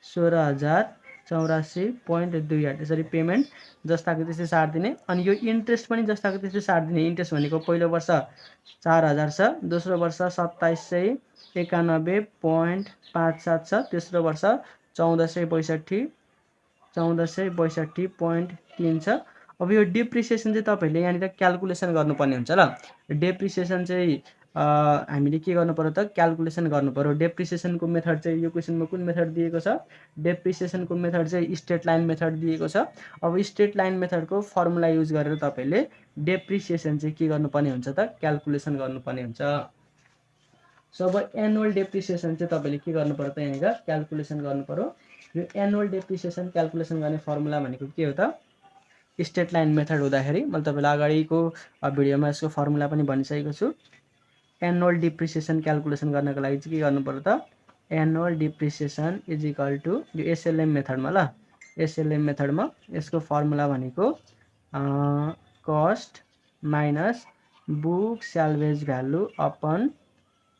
16,084.28 यसरी पेमेन्ट जस्ताको त्यस्तै सारिदिने। अनि यो इन्ट्रेस्ट पनि जस्ताको त्यस्तै सारिदिने। इन्ट्रेस्ट भनेको पहिलो वर्ष 4,000 छ, दोस्रो वर्ष 2791.57 छ, तेस्रो वर्ष 1462.3 छ। अब यो डेप्रिसिएसन चाहिँ तपाईँहरूले यहाँनिर क्याल्कुलेसन गर्नुपर्ने हुन्छ ल। डेप्रिसिएसन चाहिँ हामीले के गर्नु पर्यो त क्याल्कुलेसन गर्नु पर्यो। डेप्रिसिएसनको मेथड चाहिँ यो क्वेसनमा कुन मेथड दिएको छ, डेप्रिसिएसनको मेथड चाहिँ स्ट्रेट लाइन मेथड दिएको छ। अब स्ट्रेट लाइन मेथडको फर्मुला युज गरेर तपाईँले डेप्रिसिएसन चाहिँ के गर्नुपर्ने हुन्छ त क्याल्कुलेसन गर्नुपर्ने हुन्छ। सो अब एनुअल डेप्रिसिएसन चाहिँ तपाईँले के गर्नु पर्यो त यहाँनिर क्याल्कुलेसन गर्नु पर्यो। यो एनुअल डेप्रिसिएसन क्याल्कुलेसन गर्ने फर्मुला भनेको के हो त स्ट्रेट लाइन मेथड हुँदाखेरि मैले तपाईँलाई अगाडिको भिडियोमा यसको फर्मुला पनि भनिसकेको छु। एनुअल डिप्रिसिएसन क्याल्कुलेसन गर्नको लागि चाहिँ के गर्नु पर्यो त annual depreciation is equal to यो एसएलएम मेथडमा ल। एसएलएम मेथडमा यसको फर्मुला भनेको cost minus book salvage value upon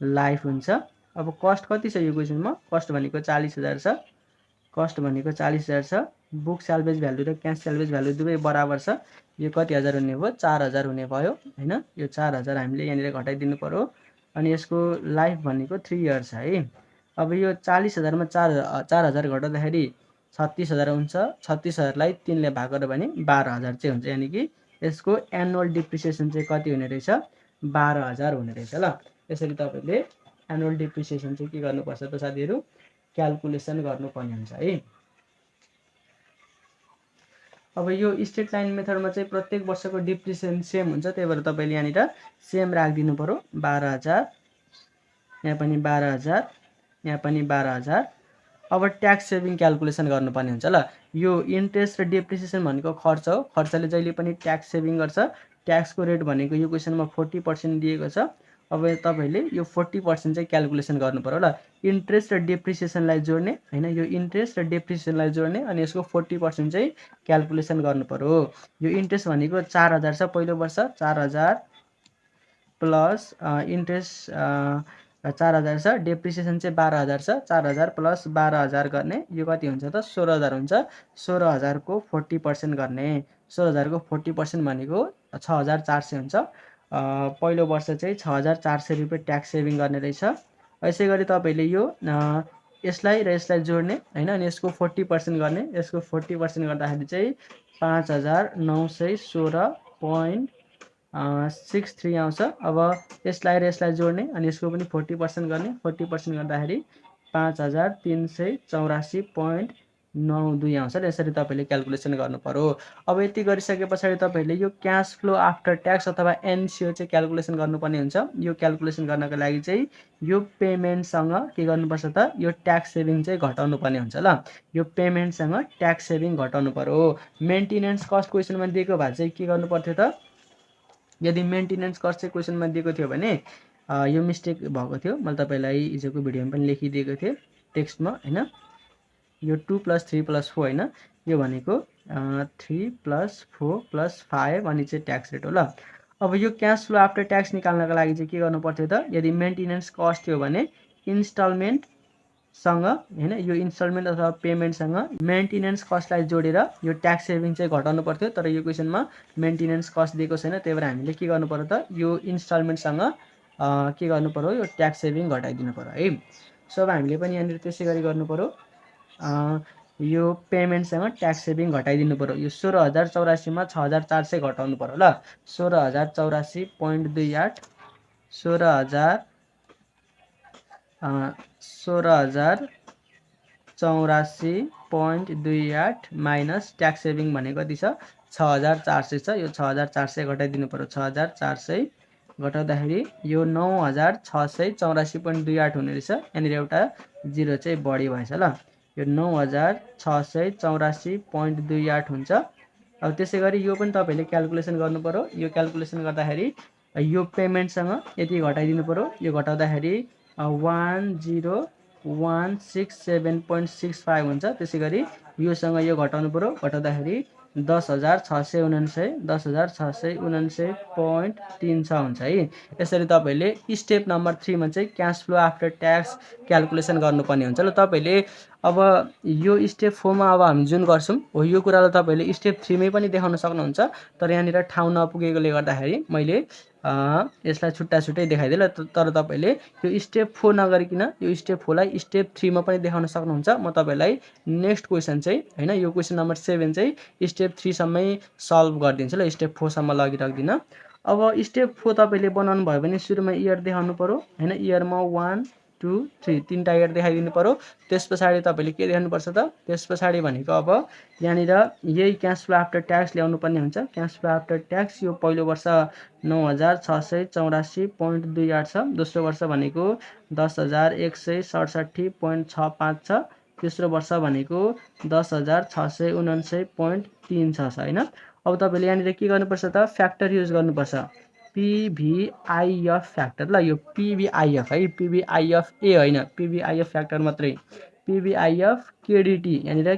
life हुन्छ। अब कस्ट कति छ यो क्वेसनमा, कस्ट भनेको 40,000 छ, कस्ट भनेको 40,000 छ। बुक स्यालभेज भ्यालु र क्यास स्यालभेज भ्यालु दुवै बराबर छ। यो कति हजार हुने भयो 4,000 हुने भयो हैन। यो 4,000 हामीले यहाँनिर घटाइदिनु पर्यो। अनि यसको लाइफ भनेको 3 इयर छ है। अब यो 40,000 मा 4,000 घटाउँदाखेरि 36,000 हुन्छ। 36,000लाई 3 ले भाग गर्यो भने 12,000 चाहिँ हुन्छ। यानि कि यसको एनुअल डिप्रिसिएसन चाहिँ कति हुने रहेछ 12,000 हुने रहेछ ल। यसरी तपाईँले एनुअल डिप्रिसिएसन चाहिँ के गर्नुपर्छ त साथीहरू क्याल्कुलेसन गर्नुपर्ने हुन्छ है। अब यो स्ट्रेट लाइन मेथडमा चाहिँ प्रत्येक वर्षको डिप्रिसिएसन सेम हुन्छ, त्यही भएर तपाईँले यहाँनिर सेम राखिदिनु पर्यो। 12,000 यहाँ पनि 12,000 यहाँ पनि 12,000। अब ट्याक्स सेभिङ क्याल्कुलेसन गर्नुपर्ने हुन्छ ल। यो इन्ट्रेस्ट र डेप्रिसिएसन भनेको खर्च हो, खर्चले जहिले पनि ट्याक्स सेभिङ गर्छ। ट्याक्सको रेट भनेको यो क्वेसनमा 40% दिएको छ। अब तपाईँले यो 40% चाहिँ क्याल्कुलेसन गर्नु पर्यो ल। इन्ट्रेस्ट र डेप्रिसिएसनलाई जोड्ने हैन, यो इन्ट्रेस्ट र डेप्रिसिएसनलाई जोड्ने अनि यसको 40% चाहिँ क्याल्कुलेसन गर्नु पर्यो। यो इन्ट्रेस्ट भनेको 4,000 छ पहिलो वर्ष, 4,000 प्लस इन्ट्रेस्ट 4,000 छ, डेप्रिसिएसन चाहिँ 12,000 छ। 4,000 प्लस 12,000 गर्ने यो कति हुन्छ त 16,000 हुन्छ। 16,000 को 40% गर्ने, 16,000 को 40% भनेको 6,400 हुन्छ। पहिलो वर्ष चाहिँ 6,400 रुपियाँ ट्याक्स सेभिङ गर्ने रहेछ। यसै गरी तपाईँले यो यसलाई र यसलाई जोड्ने होइन, अनि यसको 40% गर्ने। यसको 40% गर्दाखेरि चाहिँ 5,916.63 आउँछ। अब यसलाई र यसलाई जोड्ने अनि यसको पनि 40% गर्ने। 40% गर्दाखेरि 5,384.92 आउँछ र यसरी तपाईँले क्यालकुलेसन गर्नु पर्यो। अब यति गरिसके पछाडि तपाईँले यो क्यास फ्लो आफ्टर ट्याक्स अथवा एनसिओ चाहिँ क्यालकुलेसन गर्नुपर्ने हुन्छ। यो क्यालकुलेसन गर्नको लागि चाहिँ यो पेमेन्टसँग के गर्नुपर्छ त, यो ट्याक्स सेभिङ चाहिँ घटाउनु पर्ने हुन्छ ल। यो पेमेन्टसँग ट्याक्स सेभिङ घटाउनु पर्यो। मेन्टेनेन्स कस्ट क्वेसनमा दिएको भए चाहिँ के गर्नु पर्थ्यो त, यदि मेन्टेनेन्स कस्ट चाहिँ क्वेसनमा दिएको थियो भने यो मिस्टेक भएको थियो। मैले तपाईँलाई हिजोको भिडियोमा पनि लेखिदिएको थिएँ टेक्स्टमा होइन। यो 2 + 3 + 4 होइन, यो भनेको 3 + 4 + 5 अनि चाहिँ ट्याक्स रेट हो ल। अब यो क्यास फ्लो आफ्टर ट्याक्स निकाल्नको लागि चाहिँ के गर्नु पर्थ्यो त, यदि मेन्टेनेन्स कस्ट थियो भने इन्स्टलमेन्टसँग होइन, यो इन्स्टलमेन्ट अथवा पेमेन्टसँग मेन्टेनेन्स कस्टलाई जोडेर यो ट्याक्स सेभिङ चाहिँ घटाउनु पर्थ्यो। तर यो क्वेसनमा मेन्टेनेन्स कस्ट दिएको छैन, त्यही भएर हामीले के गर्नु पर्यो त, यो इन्स्टलमेन्टसँग के गर्नु पर्यो, यो ट्याक्स सेभिङ घटाइदिनु पर्यो है। सो अब हामीले पनि यहाँनिर त्यसै गरी गर्नु पर्यो। यो पेमेन्टसँग ट्याक्स सेभिङ घटाइदिनु पर्यो। यो 16,084 मा 6,400 घटाउनु पर्यो ल। 16,084.28 16,084.28 माइनस ट्याक्स सेभिङ भनेको कति छ, 6,400 छ। यो 6,400 घटाइदिनु पर्यो। 6,400 घटाउँदाखेरि यो 9,684.28 हुने रहेछ। यहाँनिर एउटा जिरो चाहिँ बढी भएछ ल। यो 9,684.28 हुन्छ। अब त्यसै गरी यो पनि तपाईँले क्यालकुलेसन गर्नु पर्यो। यो क्यालकुलेसन गर्दाखेरि यो पेमेन्टसँग यति घटाइदिनु पर्यो। यो घटाउँदाखेरि 10,167.65 हुन्छ। त्यसै गरी योसँग यो घटाउनु पर्यो। घटाउँदाखेरि 10,679.36 हुन्छ है। यसरी तपाईँले स्टेप नम्बर 3 मा चाहिँ cash flow after tax calculation गर्नुपर्ने हुन्छ ल। तपाईँले अब यो स्टेप 4 मा अब हामी जुन गर्छौँ हो, यो कुरालाई तपाईँले स्टेप 3 मै पनि देखाउन सक्नुहुन्छ। तर यहाँनिर ठाउँ नपुगेकोले गर्दाखेरि मैले यसलाई छुट्टा छुट्टै देखाइदिएँ ल। तर तपाईँले यो स्टेप 4 नगरिकन यो स्टेप 4 लाई स्टेप 3 मा पनि देखाउन सक्नुहुन्छ। म तपाईँलाई नेक्स्ट क्वेसन चाहिँ होइन, यो क्वेसन नम्बर 7 चाहिँ स्टेप 3 सम्मै सल्भ गरिदिन्छु ल, स्टेप 4 सम्म लगिराख्दिनँ। अब स्टेप 4 तपाईँले बनाउनु भयो भने सुरुमा इयर देखाउनु पर्यो होइन। इयरमा 1 2 3 तीनटा इयर देखाइदिनु पर्यो। त्यस पछाडि तपाईँले के देखाउनुपर्छ त, त्यस पछाडि भनेको अब यहाँनिर यही क्यास फ्लो आफ्टर ट्याक्स ल्याउनु पर्ने हुन्छ। क्यास फ्लो आफ्टर ट्याक्स यो पहिलो वर्ष 9,684.28 छ। दोस्रो वर्ष भनेको 10,167.65 छ। तेस्रो वर्ष भनेको 10,679.36 छ होइन। अब तपाईँले यहाँनिर के गर्नुपर्छ त, फ्याक्टर युज गर्नुपर्छ। पिभिआइएफ फ्याक्टर ल। यो पिभिआइएफ है, पिभिआइएफ ए होइन, पिभिआइएफ फ्याक्टर मात्रै। पिभिआइएफ केडिटी यहाँनिर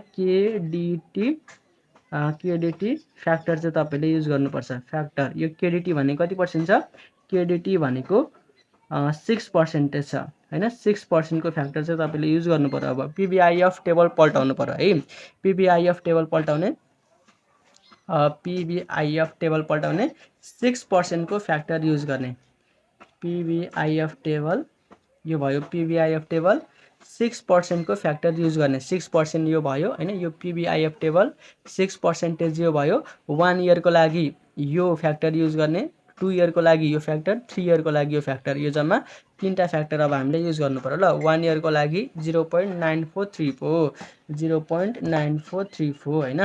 केडिटी फ्याक्टर चाहिँ तपाईँले युज गर्नुपर्छ। फ्याक्टर यो केडिटी भनेको कति पर्सेन्ट छ, केडिटी भनेको 6% छ होइन। 6% को फ्याक्टर चाहिँ तपाईँले युज गर्नु पर्यो। अब पिभिआइएफ टेबल पल्टाउनु पर्यो है। पिभिआइएफ टेबल पल्टाउने 6% को फ्याक्टर युज गर्ने। पिभिआइएफ टेबल यो भयो। पिभिआइएफ टेबल 6% को फ्याक्टर युज गर्ने। 6% यो भयो होइन। यो पिभिआइएफ टेबल 6% यो भयो। 1 इयरको लागि यो फ्याक्टर युज गर्ने, 2 इयरको लागि यो फ्याक्टर, 3 इयरको लागि यो फ्याक्टर। यो जम्मा तीनटा फ्याक्टर अब हामीले युज गर्नु पर्यो ल। 1 इयरको लागि 0.9434 0.9434 होइन,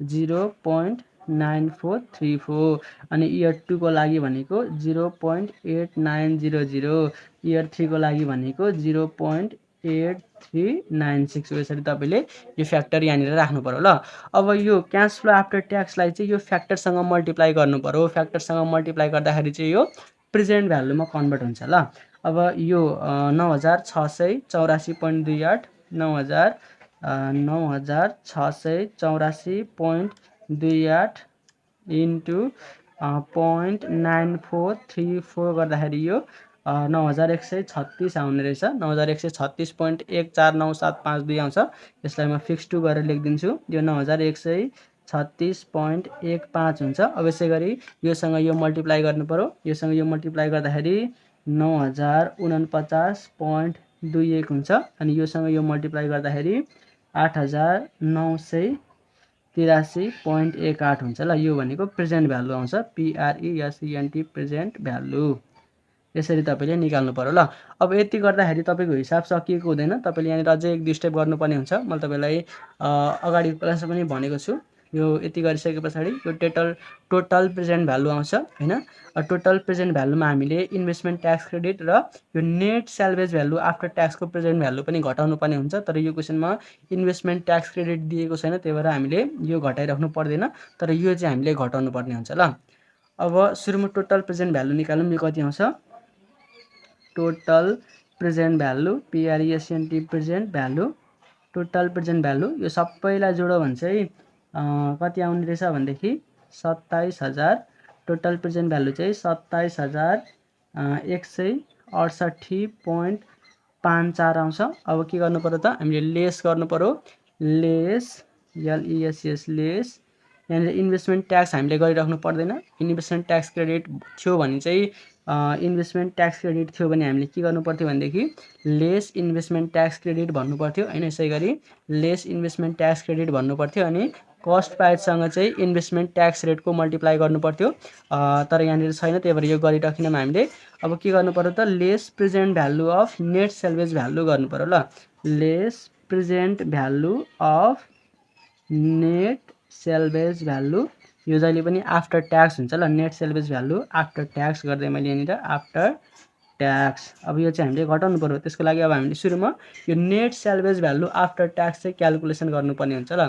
0.9434। अनि इयर 2 को लागि भनेको 0.8900, इयर 3 को लागि भनेको 0.8396। यसरी तपाईँले यो फ्याक्टर यहाँनिर राख्नु पर्यो ल। अब यो क्यास फ्लो आफ्टर ट्याक्सलाई चाहिँ यो फ्याक्टरसँग मल्टिप्लाई गर्नु पर्यो। फ्याक्टरसँग मल्टिप्लाई गर्दाखेरि चाहिँ यो प्रेजेन्ट भ्यालुमा कन्भर्ट हुन्छ ल। अब यो 9,684.28 9,684.28 इन्टु 0.9434 गर्दाखेरि यो 9,136 आउने रहेछ। 9,136.149752 आउँछ। यसलाई म फिक्स 2 गरेर लेखिदिन्छु। यो 9,136 36.15 हुन्छ। अब यसै गरी योसँग यो मल्टिप्लाई गर्नु पर्यो, योसँग यो मल्टिप्लाई गर्दाखेरि 9049.21 हुन्छ अनि योसँग यो मल्टिप्लाई गर्दाखेरि 8983.18 हुन्छ ल। यो भनेको प्रेजेन्ट भ्यालु आउँछ, PRESENT प्रेजेन्ट भ्यालु। यसरी तपाईले निकाल्नु पर्यो ल। अब यति गर्दाखेरि तपाईको हिसाब सकिएको हुँदैन, तपाईले यहाँनिर अझै 1-2 स्टेप गर्नुपर्ने हुन्छ। मैले तपाईलाई अगाडिको क्लासमा पनि भनेको छु। यो यति गरिसके पछाडि यो टोटल प्रेजेन्ट भ्यालु आउँछ हैन। टोटल प्रेजेन्ट भ्यालुमा हामीले इन्भेस्टमेन्ट ट्याक्स क्रेडिट र यो नेट सेल्भेज भ्यालु आफ्टर ट्याक्सको प्रेजेन्ट भ्यालु पनि घटाउनु पर्ने हुन्छ। तर यो क्वेशनमा इन्भेस्टमेन्ट ट्याक्स क्रेडिट दिएको छैन, त्यही भएर हामीले यो घटाइराख्नु पर्दैन, तर यो चाहिँ हामीले घटाउनु पर्ने हुन्छ ल। अब सुरुमा टोटल प्रेजेन्ट भ्यालु निकालौँ। यो कति आउँछ? Total present value PRESENT present value, total present value यो सबैलाई जोड्यो भने चाहिँ कति आउने रहेछ भनेदेखि 27000। टोटल प्रेजेन्ट भ्यालु चाहिँ 27168.54 आउँछ। अब के गर्नु पर्यो त? हामीले लेस गर्नु पर्यो, लेस LESS लेस। यहाँनिर इन्भेस्टमेन्ट ट्याक्स हामीले गरिराख्नु पर्दैन। इन्भेस्टमेन्ट ट्याक्स क्रेडिट थियो भने चाहिँ इन्भेस्टमेन्ट ट्याक्स क्रेडिट थियो भने हामीले के गर्नु पर्थ्यो भनेदेखि लेस इन्भेस्टमेन्ट ट्याक्स क्रेडिट भन्नु पर्थ्यो हैन। यसै गरी लेस इन्भेस्टमेन्ट ट्याक्स क्रेडिट भन्नु पर्थ्यो अनि कस्ट प्राइससँग चाहिँ इन्भेस्टमेन्ट ट्याक्स रेटको मल्टिप्लाई गर्नु पर्थ्यो। तर यहाँनिर छैन, त्यही भएर यो गरिराखेनौँ हामीले। अब के गर्नु पर्यो त? Lace present value of net salvage value गर्नु पर्यो ल। Lace present value of net salvage value, यो जहिले पनि आफ्टर ट्याक्स हुन्छ ल। Net salvage value after tax गर्दै मैले यहाँनिर आफ्टर ट्याक्स। अब यो चाहिँ हामीले घटाउनु पर्यो। त्यसको लागि अब हामीले सुरुमा यो net salvage value after tax चाहिँ क्याल्कुलेसन गर्नुपर्ने हुन्छ ल।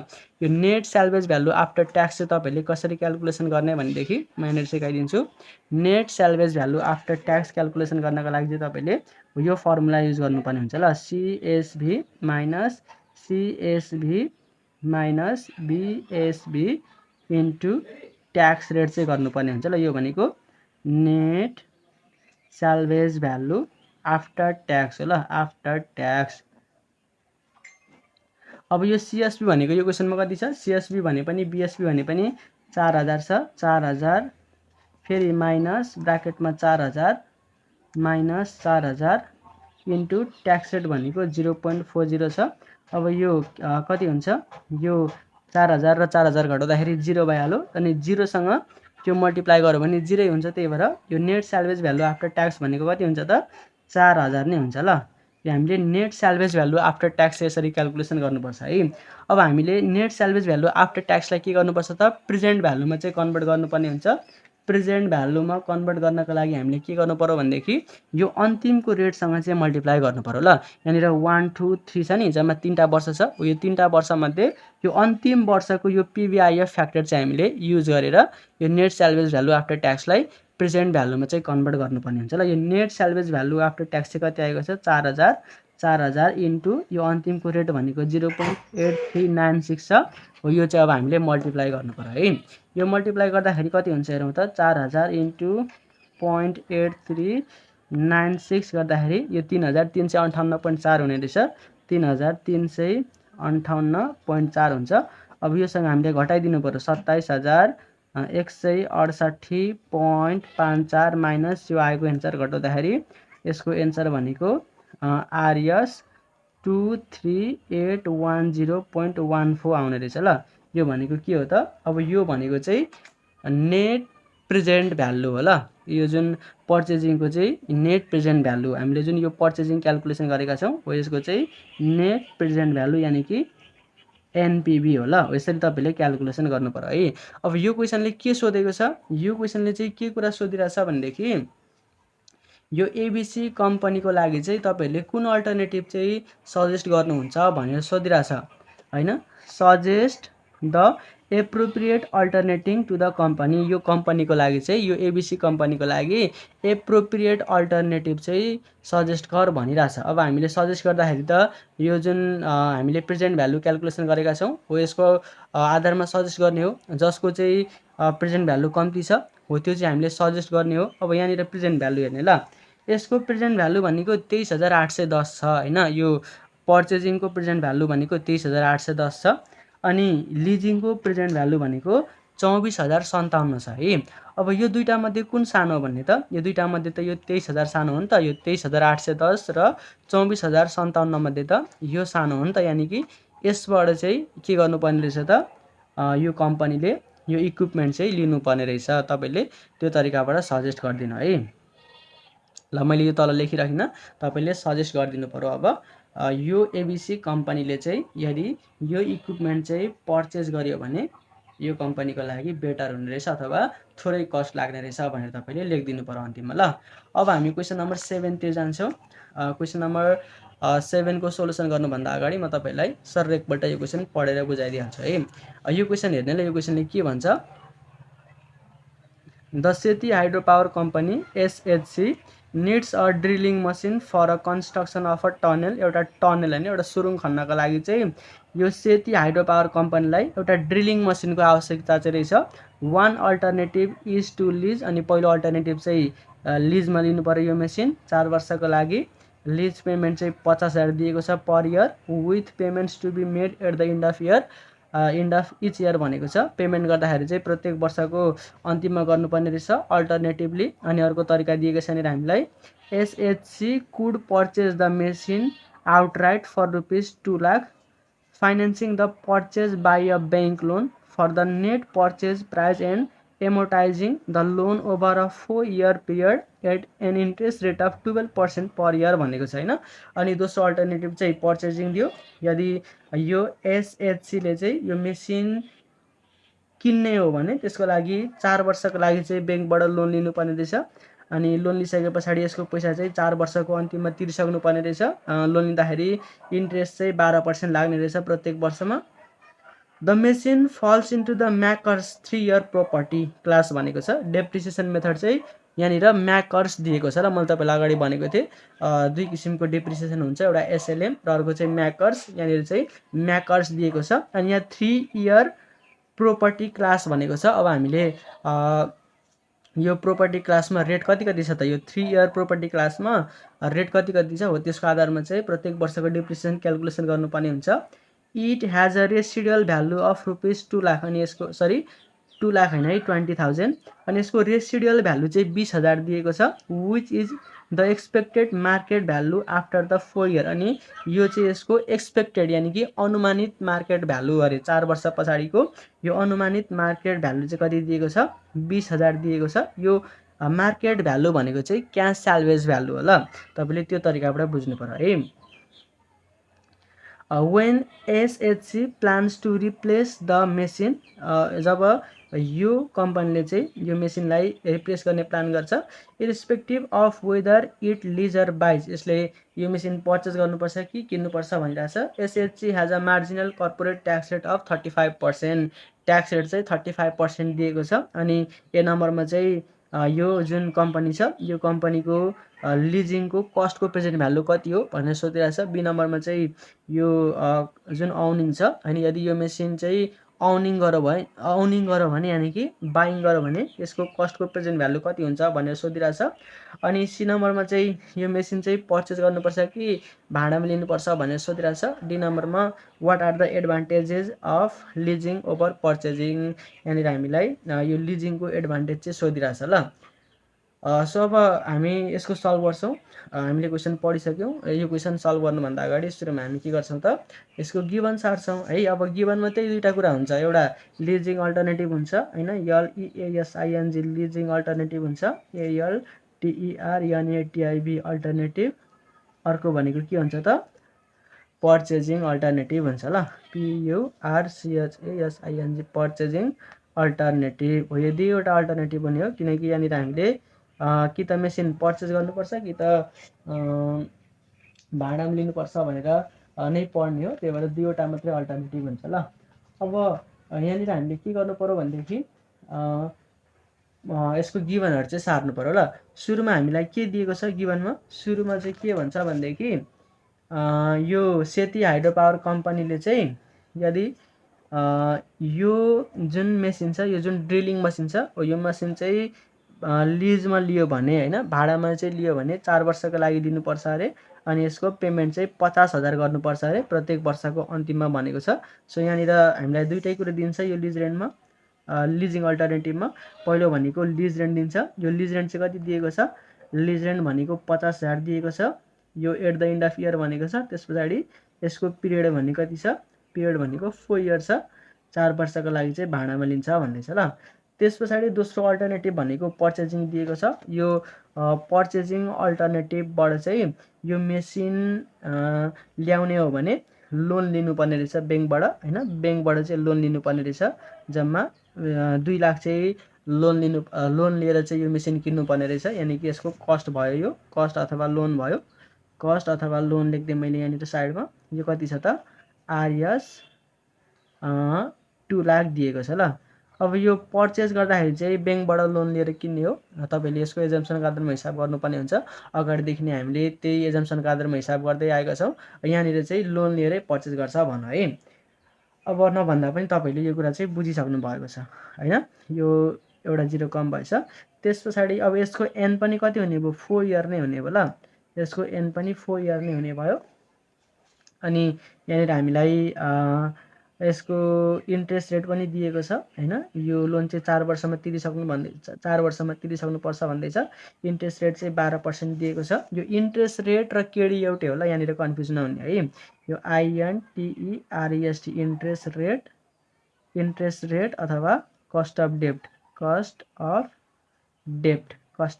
यो net salvage value after tax चाहिँ तपाईले कसरी क्याल्कुलेसन गर्ने भनेदेखि म यहाँनिर सिकाइदिन्छु। Net salvage value after tax calculation गर्नका लागि चाहिँ तपाईले यो फर्मुला युज गर्नुपर्ने हुन्छ ल। CSV minus CSV minus BSV into tax rate चाहिँ गर्नुपर्ने हुन्छ ल। यो भनेको net salvage value after tax हो ल, आफ्टर ट्याक्स। अब यो CSV भनेको यो क्वेशनमा कति छ? CSV भने पनि BSV भने पनि 4000 छ। 4000 फेरि माइनस ब्राकेटमा 4000 माइनस 4000 इन्टु ट्याक्स रेट भनेको 0.40 छ। अब यो कति हुन्छ? यो 4000 र 4000 घटाउँदाखेरि 0 भइहाल्यो अनि 0 सँग त्यो मल्टिप्लाई गर्यो भने 0 हुन्छ। त्यही भएर यो net salvage value after tax भनेको कति हुन्छ त? 4000 नै हुन्छ ल। यो हामीले net salvage value after tax यसरी क्याल्कुलेसन गर्नुपर्छ है। अब हामीले नेट सेल्भेज भ्यालु आफ्टर ट्याक्सलाई के गर्नुपर्छ त? प्रेजेन्ट भ्यालुमा चाहिँ कन्भर्ट गर्नुपर्ने हुन्छ। प्रेजेन्ट भ्यालुमा कन्भर्ट गर्नको लागि हामीले के गर्नु पर्यो भनेदेखि यो अन्तिमको रेटसँग चाहिँ मल्टिप्लाई गर्नु पर्यो ल। यहाँनिर 1 2 3 छ नि, जम्मा 3टा वर्ष छ। यो 3टा वर्षमध्ये यो अन्तिम वर्षको यो PVIF फ्याक्टर चाहिँ हामीले युज गरेर यो नेट सेल्भेज भ्यालु आफ्टर ट्याक्सलाई प्रेजेन्ट भ्यालुमा चाहिँ कन्भर्ट गर्नुपर्ने हुन्छ ल। यो net salvage value after tax चाहिँ कति आएको छ? 4000। 4000 इन्टु यो अन्तिमको रेट भनेको 0.8396 छ। हो यो चाहिँ अब हामीले मल्टिप्लाई गर्नु पर्यो है। यो मल्टिप्लाई गर्दाखेरि कति हुन्छ हेरौँ त? 4000 इन्टु 0.8396 गर्दाखेरि यो 3358.4 हुने रहेछ। 3358.4 हुन्छ। अब योसँग हामीले घटाइदिनु पर्यो 27168.54 माइनस यो आएको एन्सर घटाउँदाखेरि यसको एन्सर भनेको RS 23810.14 आउने रहेछ ल। यो भनेको के हो त? अब यो भनेको चाहिँ नेट प्रेजेन्ट भ्यालु हो ल। यो जुन पर्चेजिङको चाहिँ नेट प्रेजेन्ट भ्यालु हामीले जुन यो पर्चेजिङ क्याल्कुलेसन गरेका छौँ हो यसको चाहिँ नेट प्रेजेन्ट भ्यालु यानि कि NPV हो ल। यसरी तपाईले क्याल्कुलेसन गर्नु पर्यो है। अब यो क्वेशनले के सोधेको छ? यो क्वेशनले चाहिँ के कुरा सोधिरहेछ भनेदेखि यो ABC कम्पनीको लागि चाहिँ तपाईले कुन अल्टरनेटिभ चाहिँ सजेस्ट गर्नुहुन्छ भनेर सोधिरहेछ हैन। Suggest the appropriate alternative to the company. यो कम्पनीको लागि चाहिँ यो ABC कम्पनीको लागि एप्रोप्रिएट अल्टरनेटिभ चाहिँ सजेस्ट गर भनिरहेछ। अब हामीले सजेस्ट गर्दाखेरि त यो जुन हामीले प्रेजेन्ट भ्यालु क्याल्कुलेसन गरेका छौँ हो यसको आधारमा सजेस्ट गर्ने हो। जसको चाहिँ प्रेजेन्ट भ्यालु कम्ती छ हो त्यो चाहिँ हामीले सजेस्ट गर्ने हो। अब यहाँनिर प्रेजेन्ट भ्यालु हेर्ने ल। यसको प्रेजेन्ट भ्यालु भनेको 23810 छ हैन। यो पर्चेजिङको प्रेजेन्ट भ्यालु भनेको 23810 छ। अनि लिजिङको प्रेजेन्ट भ्यालु भनेको 24,057 छ है। अब यो दुईटा मध्ये कुन सानो भन्ने त यो दुईटा मध्ये त यो 23,000 सानो हो नि त, यो 23,810 र 24,057 मध्ये त यो सानो हो नि त, यानि कि यसबाट चाहिँ के गर्नुपर्ने रहेछ त यो कम्पनीले यो इक्विपमेन्ट चाहिँ लिनुपर्ने रहेछ। तपाईँले त्यो तरिकाबाट सजेस्ट गरिदिनु है। ल मैले यो तल लेखिराखिनँ, तपाईँले सजेस्ट गरिदिनु पर्यो। अब यो एबिसी कम्पनीले चाहिँ यदि यो इक्विपमेन्ट चाहिँ पर्चेस गर्यो भने यो कम्पनीको लागि बेटर हुने रहेछ अथवा थोरै कस्ट लाग्ने रहेछ भनेर तपाईँले लेखिदिनु पर्यो अन्तिममा। ल अब हामी क्वेसन नम्बर 7 तिर जान्छौँ। क्वेसन नम्बर 7 को सोल्युसन गर्नुभन्दा अगाडि म तपाईँलाई सर एकपल्ट यो क्वेसन पढेर बुझाइदिइहाल्छु है। यो क्वेसन हेर्नेले यो क्वेसनले के भन्छ, the Seti hydro power company S H C needs a drilling machine for a construction of a tunnel. एउटा टनल होइन, एउटा सुरुङ खन्नको लागि चाहिँ यो सेती हाइड्रो पावर कम्पनीलाई एउटा ड्रिलिङ मसिनको आवश्यकता चाहिँ रहेछ। One alternative is to lease, अनि पहिलो अल्टरनेटिभ चाहिँ लिजमा लिनु पऱ्यो यो मेसिन 4 वर्षको लागि। लिज पेमेन्ट चाहिँ 50,000 दिएको छ per year, with payments to be made at the end of year, end of each year भनेको छ। पेमेन्ट गर्दाखेरि चाहिँ प्रत्येक वर्षको अन्तिममा गर्नुपर्ने रहेछ अल्टरनेटिभली। अनि अर्को तरिका दिएको छ यहाँनिर हामीलाई, S H C could purchase the machine outright for ₹2 lakh, financing the purchase by a bank loan for the net purchase price and amortizing the loan over a 4 year period at an interest rate of 12% per year भनेको छ होइन। अनि दोस्रो अल्टरनेटिभ चाहिँ पर्चेजिङ दियो, यदि यो एसएचसीले चाहिँ यो मेसिन किन्ने हो भने त्यसको लागि 4 वर्षको लागि चाहिँ ब्याङ्कबाट लोन लिनुपर्ने रहेछ। अनि लोन लिइसके पछाडि यसको पैसा चाहिँ 4 वर्षको अन्तिममा तिर्सक्नु पर्ने रहेछ। लोन लिँदाखेरि इन्ट्रेस्ट चाहिँ 12% लाग्ने रहेछ प्रत्येक वर्षमा। The machine falls into the MACRS 3 year property class भनेको छ। डेप्रिसिएसन मेथड चाहिँ यहाँनिर म्याकर्स दिएको छ र मैले तपाईँलाई अगाडि भनेको थिएँ दुई किसिमको डेप्रिसिएसन हुन्छ, एउटा एसएलएम र अर्को चाहिँ म्याकर्स। यहाँनिर चाहिँ म्याकर्स दिएको छ। अनि यहाँ 3 year प्रोपर्टी क्लास भनेको छ। अब हामीले यो प्रोपर्टी क्लासमा रेट कति कति छ त, यो 3 year प्रोपर्टी क्लासमा रेट कति कति छ हो त्यसको आधारमा चाहिँ प्रत्येक वर्षको डेप्रिसिएसन क्यालकुलेसन गर्नुपर्ने हुन्छ। It has a residual value of ₹2 lakh, अनि यसको 2 लाख होइन है 20,000, अनि यसको रेसिडुअल भ्यालु चाहिँ 20,000 दिएको छ। Which is the expected market value after the 4 year, अनि यो चाहिँ यसको एक्सपेक्टेड यानि कि अनुमानित मार्केट भ्यालु अरे 4 वर्ष पछाडिको यो अनुमानित मार्केट भ्यालु चाहिँ कति दिएको छ, 20,000 दिएको छ। यो मार्केट भ्यालु भनेको चाहिँ क्यास स्याल्भेज भ्यालु हो। ल तपाईँले त्यो तरिकाबाट बुझ्नु पर्यो है। when SHC plans to replace the machine, जब यो कम्पनीले चाहिँ यो मेसिनलाई रिप्लेस गर्ने प्लान गर्छ, irrespective of whether it lease or buys, यसले यो मेसिन पर्चेस गर्नुपर्छ कि किन्नुपर्छ भनिरहेछ। S H C has a marginal corporate tax rate of 35%, tax rate चाहिँ 35% दिएको छ। अनि ए नम्बरमा चाहिँ यो जुन कम्पनी छ यो कम्पनीको लिजिङको कस्टको प्रेजेन्ट भ्यालु कति हो भनेर सोधिरहेछ। बी नम्बरमा चाहिँ यो जुन आउनिङ छ, अनि यदि यो मेसिन चाहिँ आउनिङ गऱ्यो भने यानि कि बाइङ गऱ्यो भने यसको कस्टको प्रेजेन्ट भ्यालु कति हुन्छ भनेर सोधिरहेछ। अनि सी नम्बरमा चाहिँ यो मेसिन चाहिँ पर्चेस गर्नुपर्छ कि भाडामा लिनुपर्छ भनेर सोधिरहेछ। डी नम्बरमा what are the advantages of leasing over purchasing, यहाँनिर हामीलाई यो लिजिङको एडभान्टेज चाहिँ सोधिरहेछ। ल सो अब हामी यसको सल्भ गर्छौँ। हामीले क्वेसन पढिसक्यौँ। यो क्वेसन सल्भ गर्नुभन्दा अगाडि सुरुमा हामी के गर्छौँ त, यसको गिभन सार्छौँ है। अब गिभनमा त्यही दुईवटा कुरा हुन्छ, एउटा लिजिङ अल्टरनेटिभ हुन्छ होइन, LEASING लिजिङ अल्टरनेटिभ हुन्छ, ALTERNATIV अल्टरनेटिभ। अर्को भनेको के हुन्छ त, पर्चेजिङ अल्टरनेटिभ हुन्छ। ल PURCHASING पर्चेजिङ अल्टरनेटिभ हो। यो दुईवटा अल्टरनेटिभ हुने हो, किनकि यहाँनिर हामीले कि त मेसिन पर्चेस गर्नुपर्छ कि त भाडामा लिनुपर्छ भनेर नै पढ्ने हो, त्यही भएर दुईवटा मात्रै अल्टरनेटिभ हुन्छ। ल अब यहाँनिर हामीले के गर्नु पर्यो भनेदेखि यसको गिभनहरू चाहिँ सार्नु पर्यो। ल सुरुमा हामीलाई के दिएको छ गिभनमा, सुरुमा चाहिँ के भन्छ भनेदेखि यो सेती हाइड्रो पावर कम्पनीले चाहिँ यदि यो जुन मेसिन छ, यो जुन ड्रिलिङ मसिन छ, यो मसिन चाहिँ लिजमा लियो भने होइन भाडामा चाहिँ लियो भने 4 वर्षको लागि दिनुपर्छ अरे। अनि यसको पेमेन्ट चाहिँ 50,000 गर्नुपर्छ अरे प्रत्येक वर्षको अन्तिममा भनेको छ। सो यहाँनिर हामीलाई दुइटै कुरो दिन्छ यो लिज रेन्टमा, लिजिङ अल्टरनेटिभमा। पहिलो भनेको लिज रेन्ट दिन्छ। यो लिज रेन्ट चाहिँ कति दिएको छ, लिज रेन्ट भनेको 50,000 दिएको छ। यो at the end of year भनेको छ। त्यस पछाडि यसको पिरियड भनेको कति छ, पिरियड भनेको 4 इयर छ, 4 वर्षको लागि चाहिँ भाडामा लिन्छ भन्दैछ ल। त्यस पछाडि दोस्रो अल्टरनेटिभ भनेको पर्चेजिङ दिएको छ। यो पर्चेजिङ अल्टरनेटिभबाट चाहिँ यो मेसिन ल्याउने हो भने लोन लिनुपर्ने रहेछ ब्याङ्कबाट होइन, ब्याङ्कबाट चाहिँ लोन लिनुपर्ने रहेछ। जम्मा 2 लाख चाहिँ लोन लिएर चाहिँ यो मेसिन किन्नुपर्ने रहेछ। यानि कि यसको कस्ट भयो, यो कस्ट अथवा लोन भयो। कस्ट अथवा लोन लेख्दै मैले यहाँनिर साइडमा यो कति छ त, आरएस 2 लाख दिएको छ ल। अब यो पर्चेज गर्दाखेरि चाहिँ ब्याङ्कबाट लोन लिएर किन्ने हो। तपाईँले यसको एजम्सनको आधारमा हिसाब गर्नुपर्ने हुन्छ। अगाडिदेखि नै हामीले त्यही एजम्सनको आधारमा हिसाब गर्दै आएका छौँ। यहाँनिर चाहिँ लोन लिएरै पर्चेज गर्छ भनौँ है। अब नभन्दा पनि तपाईँले यो कुरा चाहिँ बुझिसक्नु भएको छ होइन। यो एउटा 0 कम भएछ। त्यस पछाडि अब यसको एन पनि कति हुने भयो, 4 इयर नै हुने भयो ल। यसको एन पनि 4 इयर नै हुने भयो। अनि यहाँनिर हामीलाई यसको इन्ट्रेस्ट रेट पनि दिएको छ होइन। यो लोन चाहिँ 4 वर्षमा तिरिसक्नु भन्दैछ, 4 वर्षमा तिरिसक्नुपर्छ भन्दैछ। इन्ट्रेस्ट रेट चाहिँ 12% दिएको छ। यो इन्ट्रेस्ट रेट र केडी एउटै होला, यहाँनिर कन्फ्युज नहुने है। यो INTEREST इन्ट्रेस्ट रेट अथवा कस्ट अफ डेब्ट, कस्ट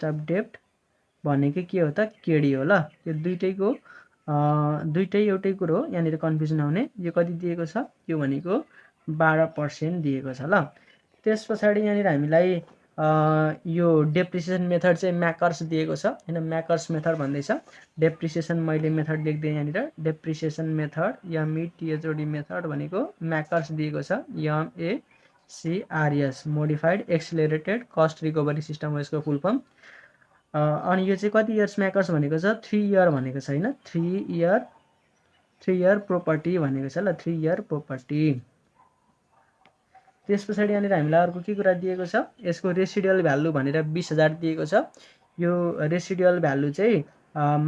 अफ डेब्ट भनेको के हो त, केडी हो ल। यो दुइटै एउटै कुरो हो, यहाँनिर कन्फ्युजन नहुने। यो कति दिएको छ, यो भनेको 12% दिएको छ ल। त्यस पछाडि यहाँनिर हामीलाई यो डेप्रिसिएसन मेथड चाहिँ म्याकर्स दिएको छ होइन, म्याकर्स मेथड भन्दैछ। डेप्रिसिएसन मैले मेथड लेख्दै यहाँनिर डेप्रिसिएसन मेथड METHOD मेथड भनेको म्याकर्स दिएको छ, MACRS modified accelerated cost recovery system हो यसको फुल फर्म। अनि यो चाहिँ कति इयर्स म्याकर्स भनेको छ, 3 इयर भनेको छ होइन, 3 इयर प्रोपर्टी भनेको छ ल, 3 इयर प्रोपर्टी। त्यस पछाडि यहाँनिर हामीलाई अर्को के कुरा दिएको छ, यसको रेसिडुअल भ्यालु भनेर 20,000 दिएको छ। यो रेसिडुअल भ्यालु चाहिँ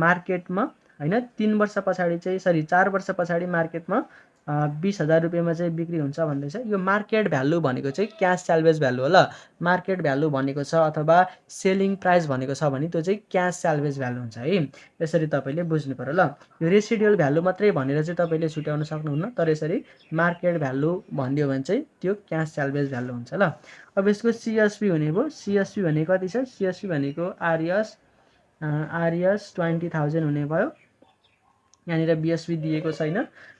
मार्केटमा होइन 3 वर्ष पछाडि चाहिँ 4 वर्ष पछाडि मार्केटमा 20,000 रुपियाँमा चाहिँ बिक्री हुन्छ भन्दैछ। यो मार्केट भ्यालु भनेको चाहिँ क्यास स्याल्भेज भ्यालु हो ल। मार्केट भ्यालु भनेको छ अथवा सेलिङ प्राइस भनेको छ भने त्यो चाहिँ क्यास स्याल्भेज भ्यालु हुन्छ है। यसरी तपाईँले बुझ्नु पर्यो ल। यो रेसिडुअल भ्यालु मात्रै भनेर चाहिँ तपाईँले छुट्याउन सक्नुहुन्न, तर यसरी मार्केट भ्यालु भनिदियो भने चाहिँ त्यो क्यास स्याल्भेज भ्यालु हुन्छ ल। अब यसको CSP हुने भयो। CSP भनेको कति छ, CSP भनेको आरएस 20,000 हुने भयो। यहाँनिर BSP दिएको छैन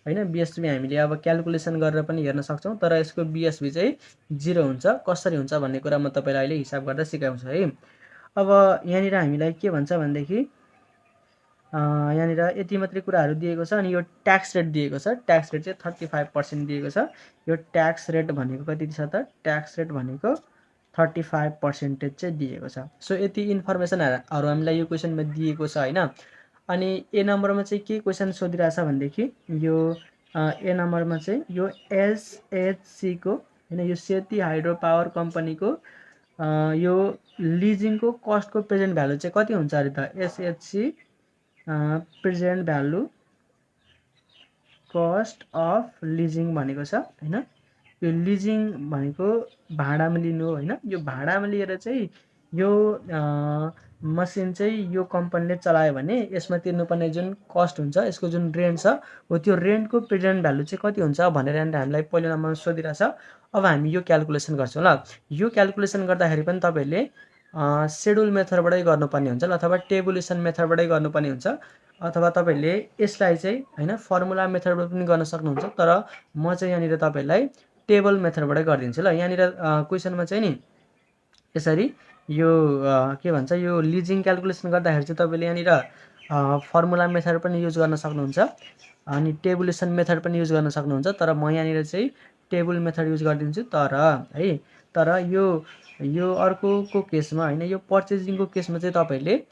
होइन। BSP हामीले अब क्यालकुलेसन गरेर पनि हेर्न सक्छौँ, तर यसको BSP चाहिँ 0 हुन्छ। कसरी हुन्छ भन्ने कुरा म तपाईँलाई अहिले हिसाब गर्दा सिकाउँछु है। अब यहाँनिर हामीलाई के भन्छ भनेदेखि यहाँनिर यति मात्रै कुराहरू दिएको छ। अनि यो ट्याक्स रेट दिएको छ, ट्याक्स रेट चाहिँ 35% दिएको छ। यो ट्याक्स रेट भनेको कति छ त, ट्याक्स रेट भनेको 35% चाहिँ दिएको छ। सो यति इन्फर्मेसनहरू हामीलाई यो क्वेसनमा दिएको छ होइन। अनि ए नम्बरमा चाहिँ के क्वेसन सोधिरहेछ भनेदेखि यो ए नम्बरमा चाहिँ यो SHC को होइन, यो सेती हाइड्रो पावर कम्पनीको यो लिजिङको कस्टको प्रेजेन्ट भ्यालु चाहिँ कति हुन्छ अरे त, SHC present value cost of लिजिङ भनेको छ होइन। यो लिजिङ भनेको भाडामा लिनु हो होइन। यो भाडामा लिएर चाहिँ यो मसिन चाहिँ यो कम्पनीले चलायो भने यसमा तिर्नुपर्ने जुन कस्ट हुन्छ, यसको जुन रेन्ट छ हो, त्यो रेन्टको प्रेजेन्ट भ्यालु चाहिँ कति हुन्छ भनेर हामीलाई पहिलो नम्बरमा सोधिरहेछ। अब हामी यो क्यालकुलेसन गर्छौँ ल। यो क्यालकुलेसन गर्दाखेरि पनि तपाईँहरूले सेड्युल मेथडबाटै गर्नुपर्ने हुन्छ ल, अथवा टेबुलेसन मेथडबाटै गर्नुपर्ने हुन्छ, अथवा तपाईँहरूले यसलाई चाहिँ होइन फर्मुला मेथडबाट पनि गर्न सक्नुहुन्छ। तर म चाहिँ यहाँनिर तपाईँहरूलाई टेबल मेथडबाटै गरिदिन्छु ल। यहाँनिर क्वेसनमा चाहिँ नि यसरी यो के भन्छ, यो लिजिङ क्यालकुलेसन गर्दाखेरि चाहिँ तपाईँले यहाँनिर फर्मुला मेथड पनि युज गर्न सक्नुहुन्छ अनि टेबुलेसन मेथड पनि युज गर्न सक्नुहुन्छ। तर म यहाँनिर चाहिँ टेबल मेथड युज गरिदिन्छु। तर यो अर्कोको केसमा होइन, यो पर्चेजिङको केसमा चाहिँ तपाईँहरूले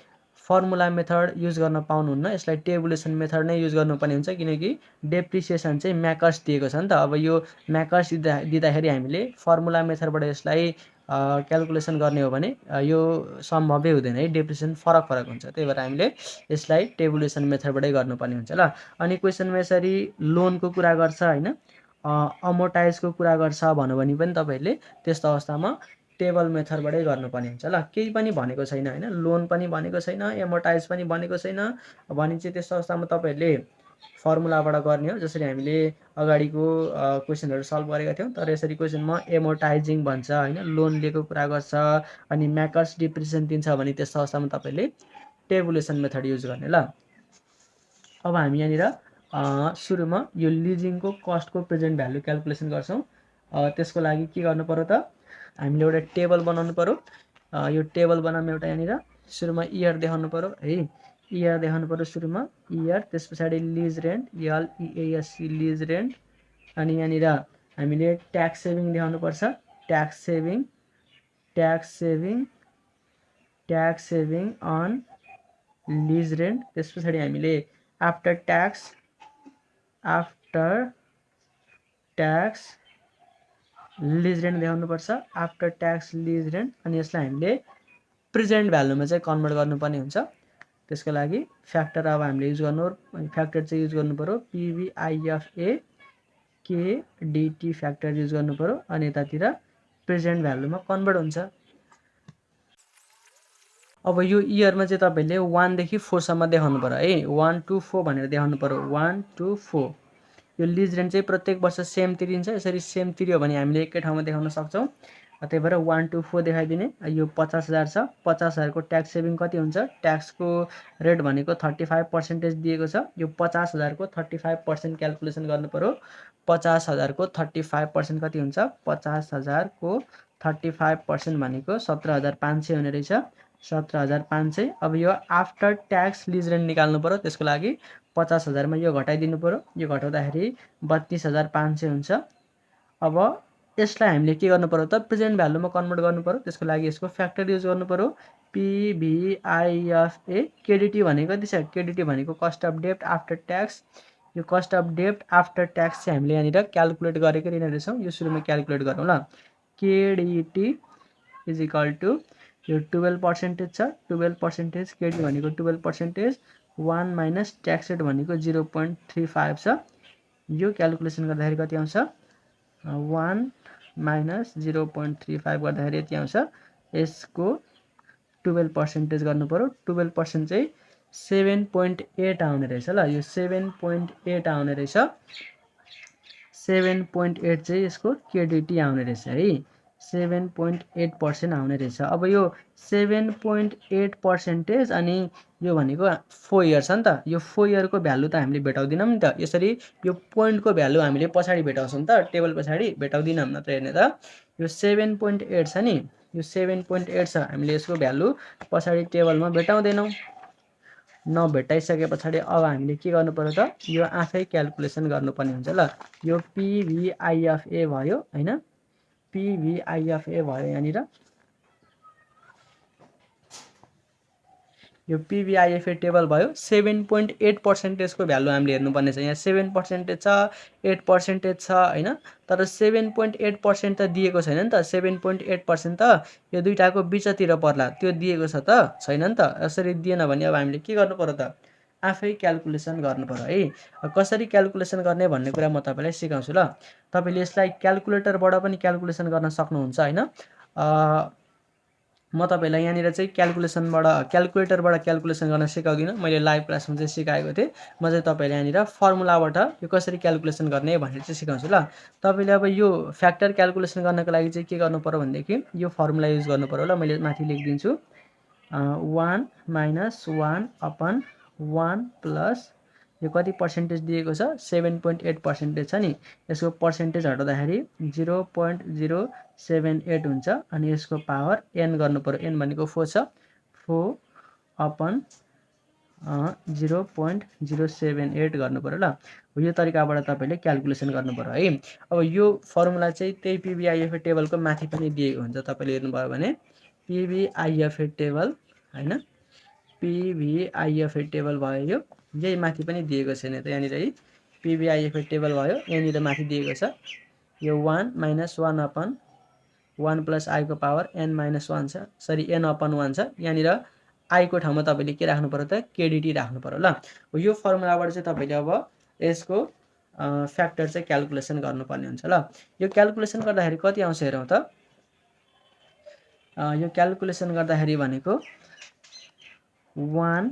फर्मुला मेथड युज गर्न पाउनुहुन्न, यसलाई टेबुलेसन मेथड नै युज गर्नुपर्ने हुन्छ, किनकि डेप्रिसिएसन चाहिँ म्याकर्स दिएको छ नि त। अब यो म्याकर्स दिँदाखेरि हामीले फर्मुला मेथडबाट यसलाई क्यालकुलेसन गर्ने हो भने यो सम्भवै हुँदैन है, डेप्रिसिएसन फरक फरक हुन्छ। त्यही भएर हामीले यसलाई टेबुलेसन मेथडबाटै गर्नुपर्ने हुन्छ ल। अनि क्वेसनमा यसरी लोनको कुरा गर्छ होइन, अमोर्टाइजको कुरा गर्छ भन्यो भने पनि तपाईँहरूले त्यस्तो अवस्थामा टेबल मेथडबाटै गर्नुपर्ने हुन्छ ल। केही पनि भनेको छैन होइन, लोन पनि भनेको छैन, एमोर्टाइज पनि भनेको छैन भने चाहिँ त्यस्तो अवस्थामा तपाईँहरूले फर्मुलाबाट गर्ने हो। जसरी हामीले अगाडिको क्वेसनहरू सल्भ गरेका थियौँ, तर यसरी क्वेसनमा एमोर्टाइजिङ भन्छ होइन, लोन लिएको कुरा गर्छ अनि म्याकर्स डिप्रिसिएसन दिन्छ भने त्यस्तो अवस्थामा तपाईँले टेबुलेसन मेथड युज गर्ने ल। अब हामी यहाँनिर सुरुमा यो लिजिङको कस्टको प्रेजेन्ट भ्यालु क्यालकुलेसन गर्छौँ। त्यसको लागि के गर्नु पर्यो त, हामीले एउटा टेबल बनाउनु पर्यो। यो टेबल बनाउनु एउटा यहाँनिर सुरुमा इयर देखाउनु पर्यो है, इयर देखाउनु पर्यो सुरुमा इयर, त्यस पछाडि lease rent LEASC lease rent, अनि यहाँनिर हामीले ट्याक्स सेभिङ देखाउनु पर्छ, tax saving on lease rent. त्यस पछाडि हामीले आफ्टर ट्याक्स लिज रेन्ट देखाउनु पर्छ, आफ्टर ट्याक्स लिज रेन्ट। अनि यसलाई हामीले प्रेजेन्ट भ्यालुमा चाहिँ कन्भर्ट गर्नुपर्ने हुन्छ। त्यसको लागि फ्याक्टर अब हामीले युज गर्नु, फ्याक्टर चाहिँ युज गर्नु पर्यो PVIFA KDT फ्याक्टर युज गर्नु पर्यो, अनि यतातिर प्रेजेन्ट भ्यालुमा कन्भर्ट हुन्छ। अब यो इयरमा चाहिँ तपाईँले 1 देखि 4 सम्म देखाउनु पर्यो है, 1 to 4 भनेर देखाउनु पर्यो, 1 to 4। यो लिज रेन्ट चाहिँ प्रत्येक वर्ष सेम तिरिन्छ। यसरी सेम तिर्यो भने हामीले एकै ठाउँमा देखाउन सक्छौँ। त्यही भएर 1 to 4 देखाइदिने। यो 50,000 छ, 50,000 को ट्याक्स सेभिङ कति हुन्छ, ट्याक्सको रेट भनेको 35% दिएको छ। यो 50,000 को 35% क्यालकुलेसन गर्नु पर्यो। 50,000 को 35% कति हुन्छ, 50,000 को 35% भनेको 17,500 हुने रहेछ, 17,500। अब यो आफ्टर ट्याक्स लिज रेन्ट निकाल्नु पर्यो। त्यसको लागि 50,000 मा यो घटाइदिनु पर्यो, यो घटाउँदाखेरि 32,500 हुन्छ। अब यसलाई हामीले के गर्नु पर्यो त, प्रेजेन्ट भ्यालुमा कन्भर्ट गर्नु पर्यो। त्यसको लागि यसको फ्याक्टर युज गर्नु पर्यो, PVIFA KDT भनेको कति छ, KDT भनेको कस्ट अफ डेब्ट आफ्टर ट्याक्स। यो कस्ट अफ डेब्ट आफ्टर ट्याक्स चाहिँ हामीले यहाँनिर क्यालकुलेट गरेकै रहेछौँ। यो सुरुमा क्यालकुलेट गरौँ ल। KDT इज इक्वल टु यो 12% छ, 12% KD भनेको 12%, 1 माइनस ट्याक्स रेट भनेको 0.35 छ। यो क्यालकुलेसन गर्दाखेरि कति आउँछ, 1 माइनस 0.35 गर्दाखेरि यति आउँछ। यसको 12% गर्नु पर्यो, 12% चाहिँ 7.8 आउने रहेछ ल। यो 7.8 आउने रहेछ, 7.8 चाहिँ यसको KDT आउने रहेछ है, 7.8% आउने रहेछ। अब यो 7.8% अनि यो भनेको 4 इयर छ नि त, यो 4 इयरको भ्यालु त हामीले भेटाउँदैनौँ नि त। यसरी यो पोइन्टको भ्यालु हामीले पछाडि भेटाउँछौँ त, टेबल पछाडि भेटाउँदैनौँ नत्र हेर्ने त। यो 7.8 छ नि, यो 7.8 छ, हामीले यसको भ्यालु पछाडि टेबलमा भेटाउँदैनौँ। नभेटाइसके पछाडि अब हामीले के गर्नु पर्यो त, यो आफै क्यालकुलेसन गर्नुपर्ने हुन्छ ल। यो PVIFA भयो होइन, PVIFA भयो यहाँनिर। यो PVIFA टेबल भयो। 7.8% को भ्यालु हामीले हेर्नुपर्ने छ। यहाँ 7% छ, 8% छ होइन, तर 7.8% त दिएको छैन नि त। 7.8% त यो दुईटाको बिचतिर पर्ला, त्यो दिएको छ त छैन नि त। यसरी दिएन भने अब हामीले के गर्नु पर्यो त, आफै क्यालकुलेसन गर्नु पर्यो है। कसरी क्यालकुलेसन गर्ने भन्ने कुरा म तपाईँलाई सिकाउँछु ल। तपाईँले यसलाई क्यालकुलेटरबाट पनि क्यालकुलेसन गर्न सक्नुहुन्छ होइन। म तपाईँलाई यहाँनिर चाहिँ क्यालकुलेटरबाट क्यालकुलेसन गर्न सिकाउँदिनँ, मैले लाइभ क्लासमा चाहिँ सिकाएको थिएँ। म चाहिँ तपाईँलाई यहाँनिर फर्मुलाबाट यो कसरी क्यालकुलेसन गर्ने भनेर चाहिँ सिकाउँछु ल। तपाईँले अब यो फ्याक्टर क्यालकुलेसन गर्नको लागि चाहिँ के गर्नु पर्यो भनेदेखि यो फर्मुला युज गर्नु पर्यो ल। मैले माथि लेखिदिन्छु, 1 माइनस 1 अपन 1 प्लस यो कति पर्सेन्टेज दिएको छ, 7.8% छ नि, यसको पर्सेन्टेज हटाउँदाखेरि 0.078 हुन्छ। अनि यसको पावर n गर्नु पर्यो, n भनेको 4 छ, 4 अपन 0.078 गर्नु पर्यो ल। यो तरिकाबाट तपाईँले क्यालकुलेसन गर्नु पर्यो है। अब यो फर्मुला चाहिँ त्यही PVIFA टेबलको माथि पनि दिएको हुन्छ, तपाईँले हेर्नुभयो भने PVIFA टेबल होइन, PVIFA टेबल भयो यो, यही माथि पनि दिएको छैन त यहाँनिर है। PVIFA टेबल भयो, यहाँनिर माथि दिएको छ यो 1 minus 1 upon 1 plus आईको power n minus 1 छ, सरी n अपन 1 छ। यहाँनिर आईको ठाउँमा तपाईँले के राख्नु पर्यो त, केडिटी राख्नु पर्यो ल। यो फर्मुलाबाट चाहिँ तपाईँले अब यसको फ्याक्टर चाहिँ क्यालकुलेसन गर्नुपर्ने हुन्छ ल। यो क्यालकुलेसन गर्दाखेरि कति आउँछ हेरौँ त। यो क्यालकुलेसन गर्दाखेरि भनेको 1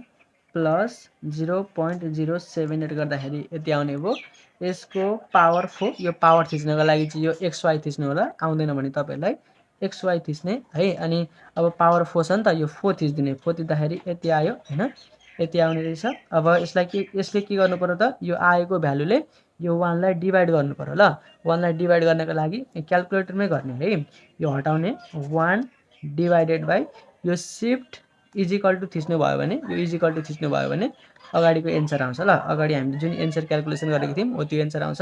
प्लस 0.078 गर्दाखेरि यति आउने भयो। यसको पावर 4, यो पावर थिच्नको लागि चाहिँ यो XY थिच्नु होला, आउँदैन भने तपाईँहरूलाई XY थिच्ने है। अनि अब पावर 4 छ नि त, यो 4 थिच्दिने, 4 थिच्दाखेरि यति आयो होइन, यति आउने रहेछ। अब यसले के गर्नु पर्यो त, यो आएको भ्यालुले यो 1 लाई डिभाइड गर्नु पर्यो ल। 1 लाई डिभाइड गर्नको लागि क्यालकुलेटरमै गर्ने है। यो हटाउने 1 डिभाइडेड बाई यो सिफ्ट इजिकल टु थिच्नु भयो भने, यो इजिकल टु थिच्नु भयो भने अगाडिको एन्सर आउँछ ल। अगाडि हामीले जुन एन्सर क्यालकुलेसन गरेको थियौँ हो त्यो एन्सर आउँछ,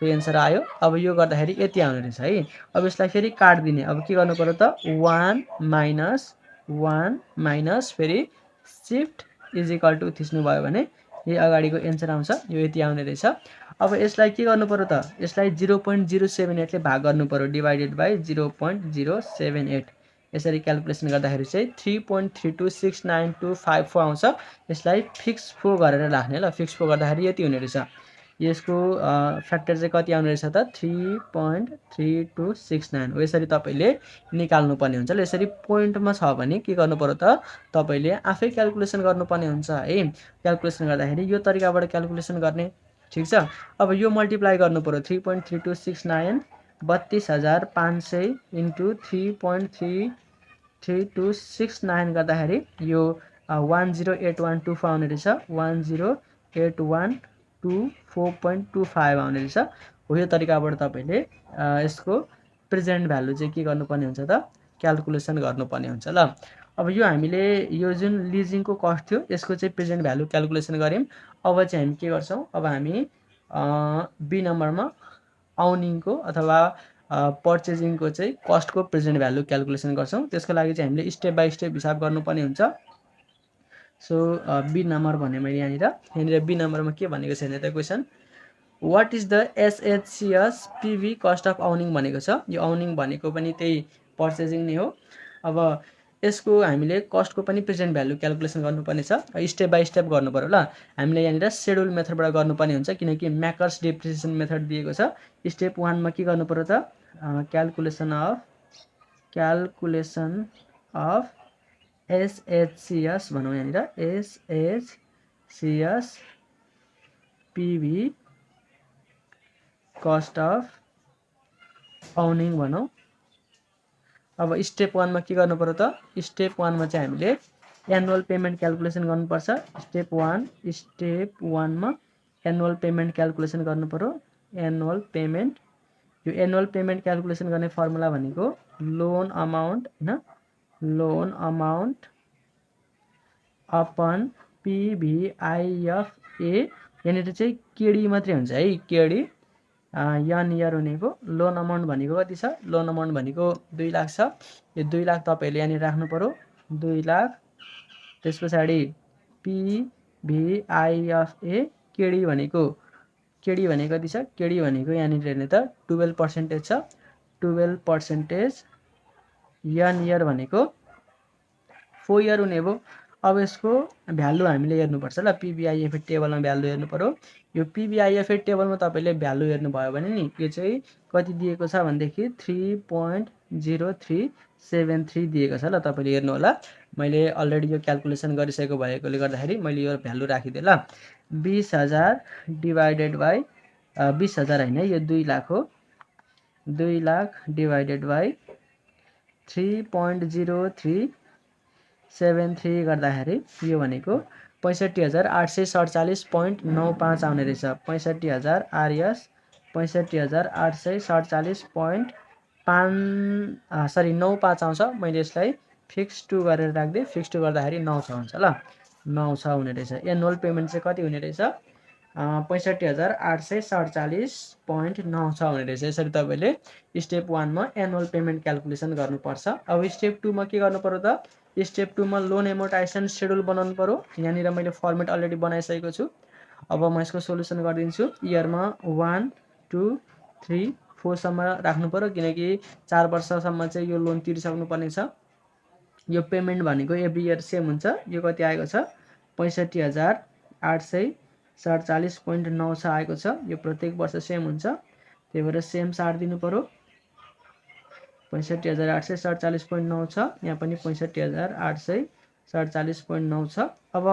त्यो एन्सर आयो। अब यो गर्दाखेरि यति आउने रहेछ है। अब यसलाई फेरि काट्दिने, अब के गर्नु पर्यो त, 1 माइनस फेरि सिफ्ट इजिकल टु थिच्नु भयो भने यो अगाडिको एन्सर आउँछ, यो यति आउने रहेछ। अब यसलाई के गर्नु पर्यो त, यसलाई 0.078 ले भाग गर्नु पर्यो, डिभाइडेड बाई 0.078। यसरी क्यालकुलेसन गर्दाखेरि चाहिँ 3.326925 आउँछ। यसलाई फिक्स 4 गरेर राख्ने ल। फिक्स 4 गर्दाखेरि यति हुने रहेछ। यसको फ्याक्टर चाहिँ कति आउने रहेछ त, 3.3269 हो। यसरी तपाईँले निकाल्नु पर्ने हुन्छ ल। यसरी पोइन्टमा छ भने के गर्नु पर्यो त, तपाईँले आफै क्यालकुलेसन गर्नुपर्ने हुन्छ है। क्यालकुलेसन गर्दाखेरि यो तरिकाबाट क्यालकुलेसन गर्ने, ठिक छ। अब यो मल्टिप्लाई गर्नु पर्यो, 3.3269 32,500 इन्टु 3.3269 गर्दाखेरि यो 108124 आउने रहेछ, 108124.25 आउने रहेछ हो। यो तरिकाबाट तपाईँले यसको प्रेजेन्ट भ्यालु चाहिँ के गर्नुपर्ने हुन्छ त, क्यालकुलेसन गर्नुपर्ने हुन्छ ल। अब यो हामीले यो जुन लिजिङको कस्ट थियो यसको चाहिँ प्रेजेन्ट भ्यालु क्यालकुलेसन गऱ्यौँ। अब चाहिँ हामी के गर्छौँ, अब हामी बी नम्बरमा आउनिङको अथवा पर्चेजिङको चाहिँ कस्टको प्रेजेन्ट भ्यालु क्यालकुलेसन गर्छौँ। त्यसको लागि चाहिँ हामीले स्टेप बाई स्टेप हिसाब गर्नुपर्ने हुन्छ। सो बी नम्बर भने मैले यहाँनिर बी नम्बरमा के भनेको छ त question, what is the SHCS PV cost of owning भनेको छ। यो आउनिङ भनेको पनि त्यही पर्चेजिङ नै हो। अब यसको हामीले कस्टको पनि प्रेजेन्ट भ्यालु क्यालकुलेसन गर्नुपर्ने छ, स्टेप बाई स्टेप गर्नु पर्यो ल। हामीले यहाँनिर सेड्युल मेथडबाट गर्नुपर्ने हुन्छ, किनकि म्याकर्स डिप्रिसिएसन मेथड दिएको छ। स्टेप 1 मा के गर्नु पर्यो त, क्यालकुलेसन अफ SHCS भनौँ, यहाँनिर SHCS PV कस्ट अफ आउनिङ भनौँ। अब स्टेप 1 मा के गर्नु पर्यो त, स्टेप 1 मा चाहिँ हामीले एनुअल पेमेन्ट क्यालकुलेसन गर्नुपर्छ। स्टेप 1 मा एनुअल पेमेन्ट क्यालकुलेसन गर्नु पर्यो। एनुअल पेमेन्ट, यो एनुअल पेमेन्ट क्यालकुलेसन गर्ने फर्मुला भनेको लोन अमाउन्ट होइन, लोन अमाउन्ट अपन PVIFA। यहाँनिर चाहिँ केडी मात्रै हुन्छ है, केडी यन इयर हुनेको। लोन अमाउन्ट भनेको कति छ, लोन अमाउन्ट भनेको 2 लाख छ। यो 2 लाख तपाईँहरूले यहाँनिर राख्नु पर्यो, 2 लाख। त्यस पछाडि PVIFA केडी भनेको कति छ, केडी भनेको यहाँनिर हेर्ने त 12% छ, 12%। यन इयर भनेको 4 इयर हुने भयो। अब यसको भ्यालु हामीले हेर्नुपर्छ ल, PVIFA टेबलमा भ्यालु हेर्नु पर्यो। यो PVIFA टेबलमा तपाईँले भ्यालु हेर्नुभयो भने नि यो चाहिँ कति दिएको छ भनेदेखि 3.0373 दिएको छ ल। तपाईँले हेर्नु होला, मैले अलरेडी यो क्यालकुलेसन गरिसकेको भएकोले गर्दाखेरि मैले यो भ्यालु राखिदिएँ ल। 20,000 डिभाइडेड बाई 20,000 होइन, यो 2 लाख हो, 2 लाख डिभाइडेड बाई 3.0373 गर्दाखेरि यो भनेको 65,847.95 आउने रहेछ। 65,000 RS 65,847.95 आउँछ। मैले यसलाई फिक्स 2 गरेर राख्दिएँ, फिक्स 2 गर्दाखेरि 900 हुन्छ ल, 900 हुने रहेछ। एनुअल पेमेन्ट चाहिँ कति हुने रहेछ, 65,847.96 हुने रहेछ। यसरी तपाईँले स्टेप 1 मा एनुअल पेमेन्ट क्यालकुलेसन गर्नुपर्छ। अब स्टेप 2 मा के गर्नु पर्यो त, स्टेप 2 मा लोन एमोर्टाइजेसन सेड्युल बनाउनु पर्यो। यहाँनिर मैले फर्मेट अलरेडी बनाइसकेको छु। अब म यसको सोल्युसन गरिदिन्छु। इयरमा 1 2 3 4 सम्म राख्नु पर्यो किनकि 4 वर्षसम्म चाहिँ यो लोन तिरिसक्नुपर्ने छ। यो पेमेन्ट भनेको एभ्री इयर सेम हुन्छ। यो कति आएको छ 65,847.9 आएको छ। यो प्रत्येक वर्ष सेम हुन्छ, त्यही भएर सेम सार दिनु पर्यो। 65,847.9 छ, यहाँ पनि 65,847.9 छ। अब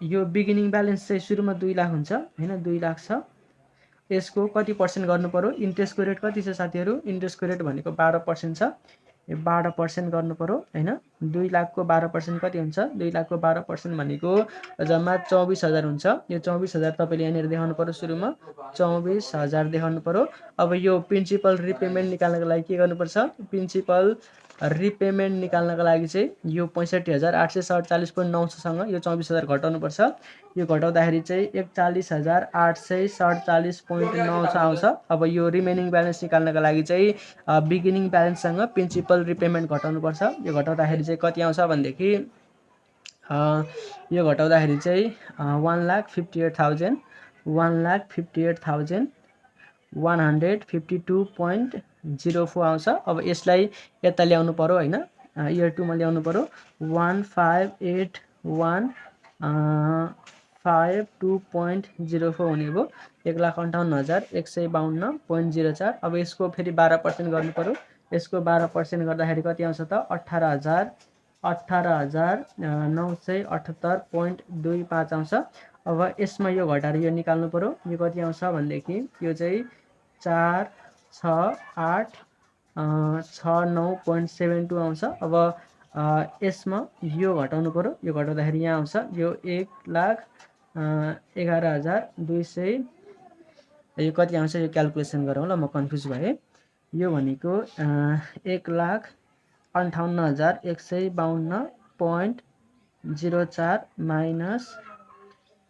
यो बिगिनिङ ब्यालेन्स चाहिँ सुरुमा 2 लाख हुन्छ हैन, 2 लाख छ। यसको कति % गर्नु पर्यो, इन्ट्रेस्टको रेट कति छ साथीहरु, इन्ट्रेस्टको रेट भनेको 12% छ। यो 12% गर्नु पर्यो हैन। 2 लाखको 12% कति हुन्छ, 2 लाखको 12% भनेको जम्मा 24,000 हुन्छ। यो 24,000 तपाईले यहाँनिर देखाउनु पर्यो, सुरुमा 24,000 देखाउनु पर्यो। अब यो प्रिन्सिपल रिपेमेन्ट निकाल्नको लागि के गर्नुपर्छ, प्रिन्सिपल रिपेमेन्ट निकाल्नको लागि चाहिँ यो 65,847.9 सँग यो 24,000 घटाउनु पर्छ। यो घटाउँदाखेरि चाहिँ 41,847.9 आउँछ। अब यो रिमेनिङ ब्यालेन्स निकाल्नको लागि चाहिँ बिगिनिङ ब्यालेन्ससँग प्रिन्सिपल रिपेमेन्ट घटाउनु पर्छ। यो घटाउँदाखेरि चाहिँ कति आउँछ भनेदेखि यो घटाउँदाखेरि चाहिँ 1,58,152.04 आउँछ। अब यसलाई यता ल्याउनु पर्यो हैन, इयर 2 मा ल्याउनु पर्यो। 158,152.04 हुने भयो 1,58,152.04। अब यसको फेरि 12% गर्नु पर्यो। यसको 12% गर्दाखेरि कति आउँछ त 18,978.25 आउँछ। अब यसमा यो घटाएर यो निकाल्नु पर्यो। यो कति आउँछ भनेदेखि यो चाहिँ 4,6,8,69.72 आउँछ। अब यसमा यो घटाउनु पर्यो। यो घटाउँदाखेरि यहाँ आउँछ यो 1,11,200। यो कति आउँछ यो क्याल्कुलेसन गरौँ ल, म कन्फ्युज भएँ। यो भनेको 1,58,152.04 माइनस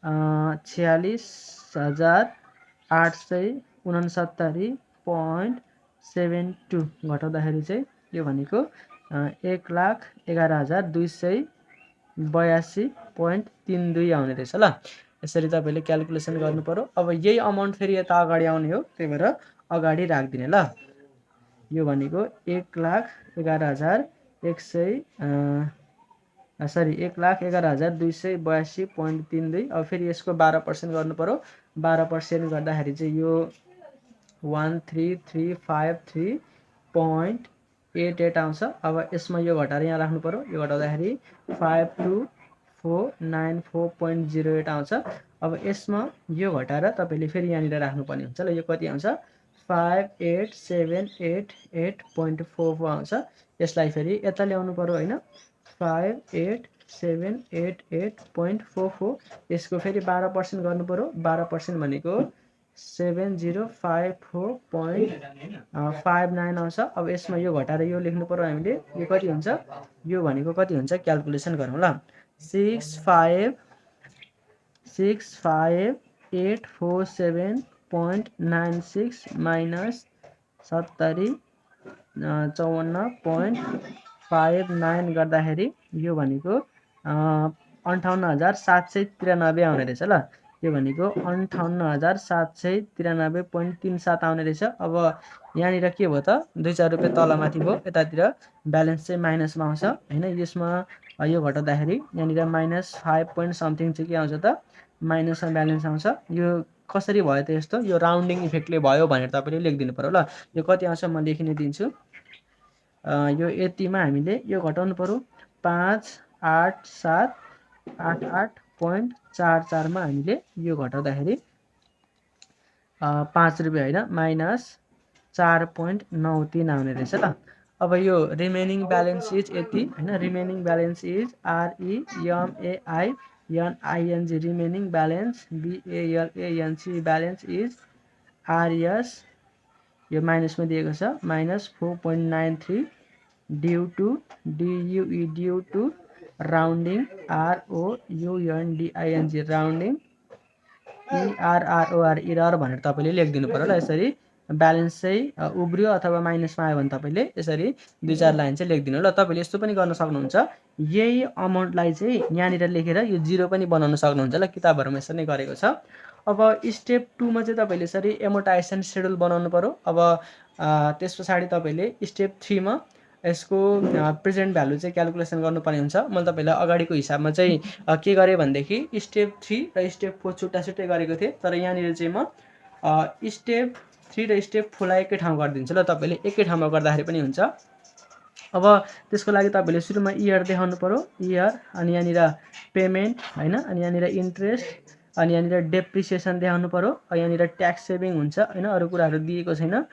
46,869.72 घटाउँदाखेरि चाहिँ यो भनेको 1,11,282.32 आउने रहेछ ल। यसरी तपाईले क्याल्कुलेसन गर्नु पर्यो। अब यही अमाउन्ट फेरि यता अगाडि आउने हो, त्यही भएर अगाडि राख्दिने ल। यो भनेको 1,11,282.32। अब फेरि यसको 12% गर्नु पर्यो। 12% गर्दाखेरि चाहिँ यो 13,353.88 आउँछ। अब यसमा यो घटाएर यहाँ राख्नु पर्यो। यो घटाउँदाखेरि 52,494.08 आउँछ। अब यसमा यो घटाएर तपाईले फेरि यहाँनिर राख्नुपर्ने हुन्छ ल। यो कति आउँछ 58,788.44 आउँछ। यसलाई फेरि यता ल्याउनु पर्यो हैन, 58,788.44। यसको फेरि 12% गर्नु पर्यो। 12% भनेको 7,054.59 आउँछ। अब यसमा यो घटाएर यो लेख्नु पर्यो हामीले। यो कति हुन्छ, यो भनेको कति हुन्छ क्याल्कुलेसन गरौँ ल। 65,847.96 माइनस 70,54.59 गर्दाखेरि यो भनेको 58,793 आउने रहेछ ल। यो भनेको 58,793.37 आउने रहेछ। अब यहाँनिर के भयो त 2-4 रुपैयाँ तलमाथि भयो, यतातिर ब्यालेन्स चाहिँ माइनसमा आउँछ हैन। यसमा यो घटाउँदाखेरि यहाँनिर -5 पोइन्ट समथिङ चाहिँ के आउँछ त माइनसमा ब्यालेन्स आउँछ। यो कसरी भयो त यस्तो, यो राउन्डिङ इफेक्टले भयो भनेर तपाईले लेखिदिनु पर्यो ल। यो कति आउँछ म लेखिने दिन्छु। यो यतिमा हामीले यो घटाउनु पर्यो। 5,8,788.44 मा हामीले यो घटाउँदाखेरि 5 रुपैयाँ हैन माइनस 4.93 आउने रहेछ ल। अब यो रिमेनिङ ब्यालेन्स इज यति हैन। Remaining balance is REMAINING remaining balance, BALANC balance is RS यो माइनसमा दिएको छ -4.93 due to rounding ROUNDING rounding ERROR भनेर तपाईले लेखिदिनु पर्यो ल। यसरी ब्यालेन्स चाहिँ उब्रियो अथवा माइनसमा आयो भने तपाईले यसरी 2-4 लाइन चाहिँ लेखिदिनु ल। तपाईले यस्तो पनि गर्न सक्नुहुन्छ, यही अमाउन्टलाई चाहिँ यहाँनिर लेखेर यो 0 पनि बनाउन सक्नुहुन्छ ल। किताबहरुमा यसरी नै गरेको छ। अब स्टेप 2 मा चाहिँ तपाईले यसरी एमोर्टाइजेसन शेड्युल बनाउनु पर्यो। अब त्यसपछि तपाईले स्टेप 3 मा यसको प्रेजेन्ट भ्यालु चाहिँ क्याल्कुलेसन गर्नुपर्ने हुन्छ। मैले तपाईलाई अगाडिको हिसाबमा चाहिँ के गरे भनेदेखि स्टेप 3 र स्टेप 4 छुट्टा-छुट्टै गरेको थिएँ। तर यहाँनिर चाहिँ म स्टेप 3 र स्टेप 4 लाई एकै ठाउँ गरिदिन्छु ल। तपाईले एकै ठाउँमा गर्दाखेरि पनि हुन्छ। अब त्यसको लागि तपाईले सुरुमा इयर देखाउनु पर्यो, इयर, अनि यहाँनिर पेमेन्ट हैन, अनि यहाँनिर इन्ट्रेस्ट, अनि यहाँनिर डेप्रिसिएसन देखाउनु पर्यो। यहाँनिर ट्याक्स सेभिङ हुन्छ हैन, अरु कुराहरु दिएको छैन।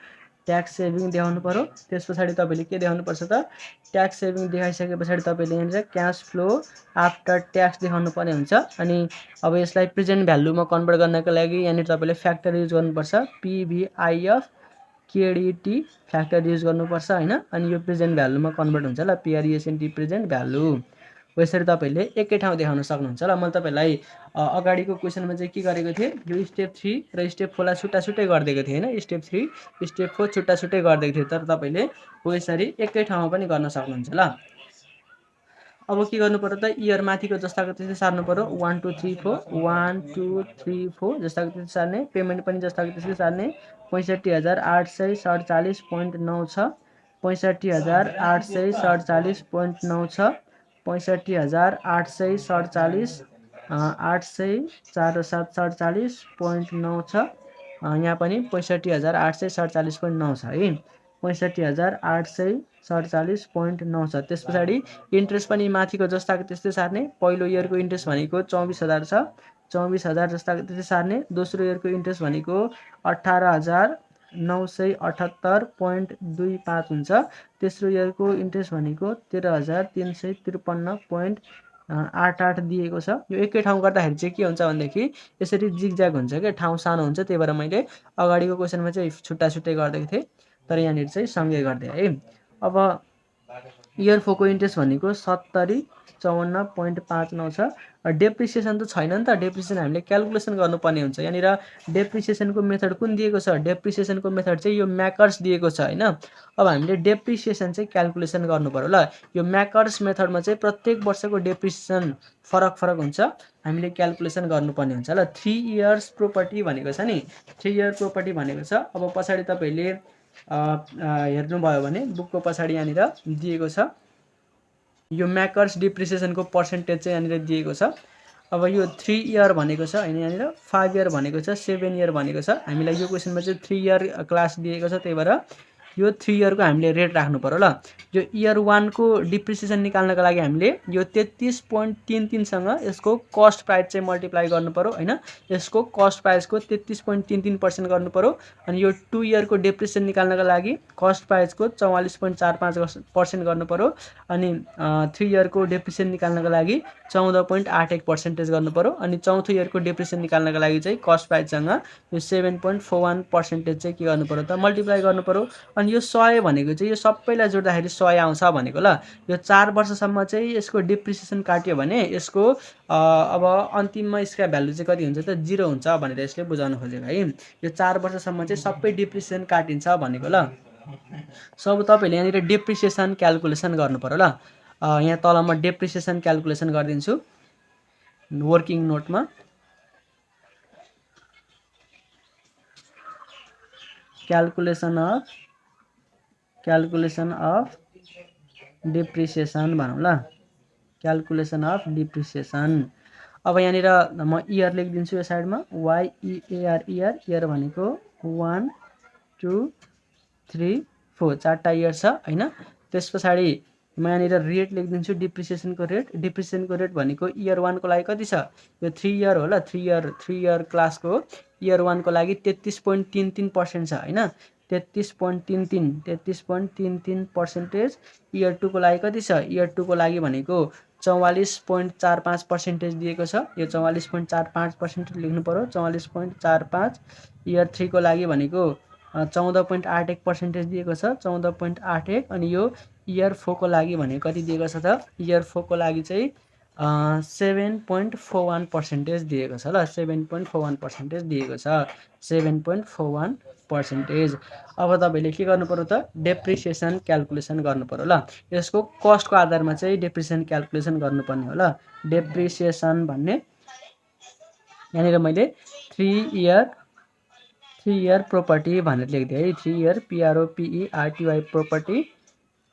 ट्याक्स सेभिङ देखाउनु पर्यो। त्यसपछि तपाईले के देखाउनु पर्छ त, ट्याक्स सेभिङ देखाइसकेपछि तपाईले यहाँनिर क्याश फ्लो आफ्टर ट्याक्स देखाउनु पर्ने हुन्छ। अनि अब यसलाई प्रेजेन्ट भ्यालुमा कन्भर्ट गर्नको लागि यहाँनिर तपाईले फ्याक्टर युज गर्नुपर्छ, पीभीआईएफ केडीटी फ्याक्टर युज गर्नुपर्छ हैन। अनि यो प्रेजेन्ट भ्यालुमा कन्भर्ट हुन्छ ल, पीआरईएसएनटी प्रेजेन्ट भ्यालु। यसरी तपाईले एकै ठाउँ देखाउन सक्नुहुन्छ ल। मैले तपाईलाई अगाडिको क्वेशनमा चाहिँ के गरेको थिएँ, यो स्टेप 3 र स्टेप 4 लाई छुट्टा-छुट्टै गरिदिएको थिएँ हैन। स्टेप 3 स्टेप 4 छुट्टा-छुट्टै गरिदिएको थिएँ, तर तपाईले यसरी एकै ठाउँमा पनि गर्न सक्नुहुन्छ ल। अब के गर्नु पर्यो त, इयर माथिको जस्ताको त्यस्तै सार्नु पर्यो। 1 2 3 4 1 2 3 4 जस्ताको त्यस्तै सार्ने। पेमेन्ट पनि जस्ताको त्यस्तै सार्ने। 65,847.9 छ, 65,847.9 छ, 65,847 800 छ। यहाँ पनि 65,847.9 छ है, 65,847.9 छ। त्यस पछाडि इन्ट्रेस्ट पनि माथिको जस्ताको त्यस्तै सार्ने। पहिलो इयरको इन्ट्रेस्ट भनेको 24,000 छ, 24,000 जस्ताको त्यस्तै सार्ने। दोस्रो इयरको इन्ट्रेस्ट भनेको 18,978.25 हुन्छ। तेस्रो इयरको इन्ट्रेस्ट भनेको 13,353.88 दिएको छ। यो एकै ठाउँ गर्दाखेरि चाहिँ के हुन्छ भनेदेखि यसरी जिगज्याग हुन्छ के, ठाउँ सानो हुन्छ। त्यही भएर मैले अगाडिको क्वेशनमा चाहिँ छुट्टा-छुट्टै गरिदिएको थिएँ, तर यहाँनिर चाहिँ सँगै गरिदिएँ है। अब इयर 4 को इन्ट्रेस्ट भनेको 70,54.59 छ। डेप्रिसिएसन त छैन नि त, डेप्रिसिएसन हामीले क्याल्कुलेसन गर्नुपर्ने हुन्छ। यहाँनिर डेप्रिसिएसनको मेथड कुन दिएको छ, डेप्रिसिएसनको मेथड चाहिँ यो म्याकर्स दिएको छ हैन। अब हामीले डेप्रिसिएसन चाहिँ क्याल्कुलेसन गर्नु पर्यो ल। यो म्याकर्स मेथडमा चाहिँ प्रत्येक वर्षको डेप्रिसिएसन फरक हुन्छ, हामीले क्याल्कुलेसन गर्नुपर्ने हुन्छ ल। 3 इयर्स प्रोपर्टी भनेको छ नि, 3 इयर प्रोपर्टी भनेको छ। अब पछाडि तपाईले हेर्नुभयो भने बुकको पछाडि यहाँनिर दिएको छ, यो म्याकर्स डिप्रिसिएसनको पर्सेन्टेज चाहिँ यहाँनिर दिएको छ। अब यो 3 इयर भनेको छ हैन, यहाँनिर 5 इयर भनेको छ, 7 इयर भनेको छ। हामीलाई यो क्वेशनमा चाहिँ 3 इयर क्लास दिएको छ, त्यही भएर यो 3 इयरको हामीले रेट राख्नु पर्यो ल। यो इयर 1 को डिप्रिसिएसन निकाल्नको लागि हामीले यो 33.33 सँग यसको कस्ट प्राइस चाहिँ मल्टिप्लाई गर्नु पर्यो हैन। यसको कस्ट प्राइसको 33.33% गर्नु पर्यो। अनि यो 2 इयरको डिप्रिसिएसन निकाल्नको लागि कस्ट प्राइसको 44.45% गर्नु पर्यो। अनि 3 इयरको डिप्रिसिएसन निकाल्नको लागि 14.81% गर्नु पर्यो। अनि चौथो इयरको डिप्रिसिएसन निकाल्नको लागि चाहिँ कस्ट प्राइससँग यो 7.41% चाहिँ के गर्नु पर्यो त, मल्टिप्लाई गर्नु पर्यो। अनि यो 100 भनेको चाहिँ यो सबैलाई जोड्दाखेरि 100 आउँछ भनेको ल। यो 4 वर्षसम्म चाहिँ यसको डिप्रिसिएसन काट्यो भने यसको अब अन्तिममा यसका भ्यालु चाहिँ कति हुन्छ त, 0 हुन्छ भनेर यसले बुझाउन खोजेको है। यो 4 वर्षसम्म चाहिँ सबै डिप्रिसिएसन काटिन्छ भनेको ल। सब तपाईले यहाँनिर डेप्रिसिएसन क्याल्कुलेसन गर्नु पर्यो ल। यहाँ तल म डेप्रिसिएसन क्याल्कुलेसन गरिदिन्छु वर्किङ नोटमा। क्याल्कुलेसन अफ डिप्रिसिएसन भनौँ ल, क्याल्कुलेसन अफ डिप्रिसिएसन। अब यहाँनिर म इयर लेखिदिन्छु यो साइडमा, YEAR इयर, इयर भनेको 1 2 3 4 चारवटा इयर छ हैन। त्यस पछाडि म यहाँनिर रेट लेखिदिन्छु, डिप्रिसिएसनको रेट। डिप्रिसिएसनको रेट भनेको इयर 1 को लागि कति छ, यो 3 इयर हो ल। 3 इयर क्लासको इयर 1 को लागि 33.33% छ हैन। 33.33%। इयर 2 को लागि कति छ, इयर 2 को लागि भनेको 44.45% दिएको छ। यो 44.45% लेख्नु पर्यो, 44.45। इयर 3 को लागि भनेको 14.81% दिएको छ, 14.81। अनि यो इयर 4 को लागि भनेको कति दिएको छ त, इयर 4 को लागि चाहिँ 7.41% दिएको छ ल। 7.41% दिएको छ, 7.41%। अब तपाईले के गर्नु पर्यो त, डेप्रिसिएसन क्याल्कुलेसन गर्नु पर्यो ल। यसको कस्टको आधारमा चाहिँ डेप्रिसिएसन क्याल्कुलेसन गर्नुपर्ने हो ल। डेप्रिसिएसन भन्ने यहाँनिर मैले 3 इयर प्रोपर्टी भनेर लेखिदिएँ है, 3 इयर PROPERTY प्रोपर्टी।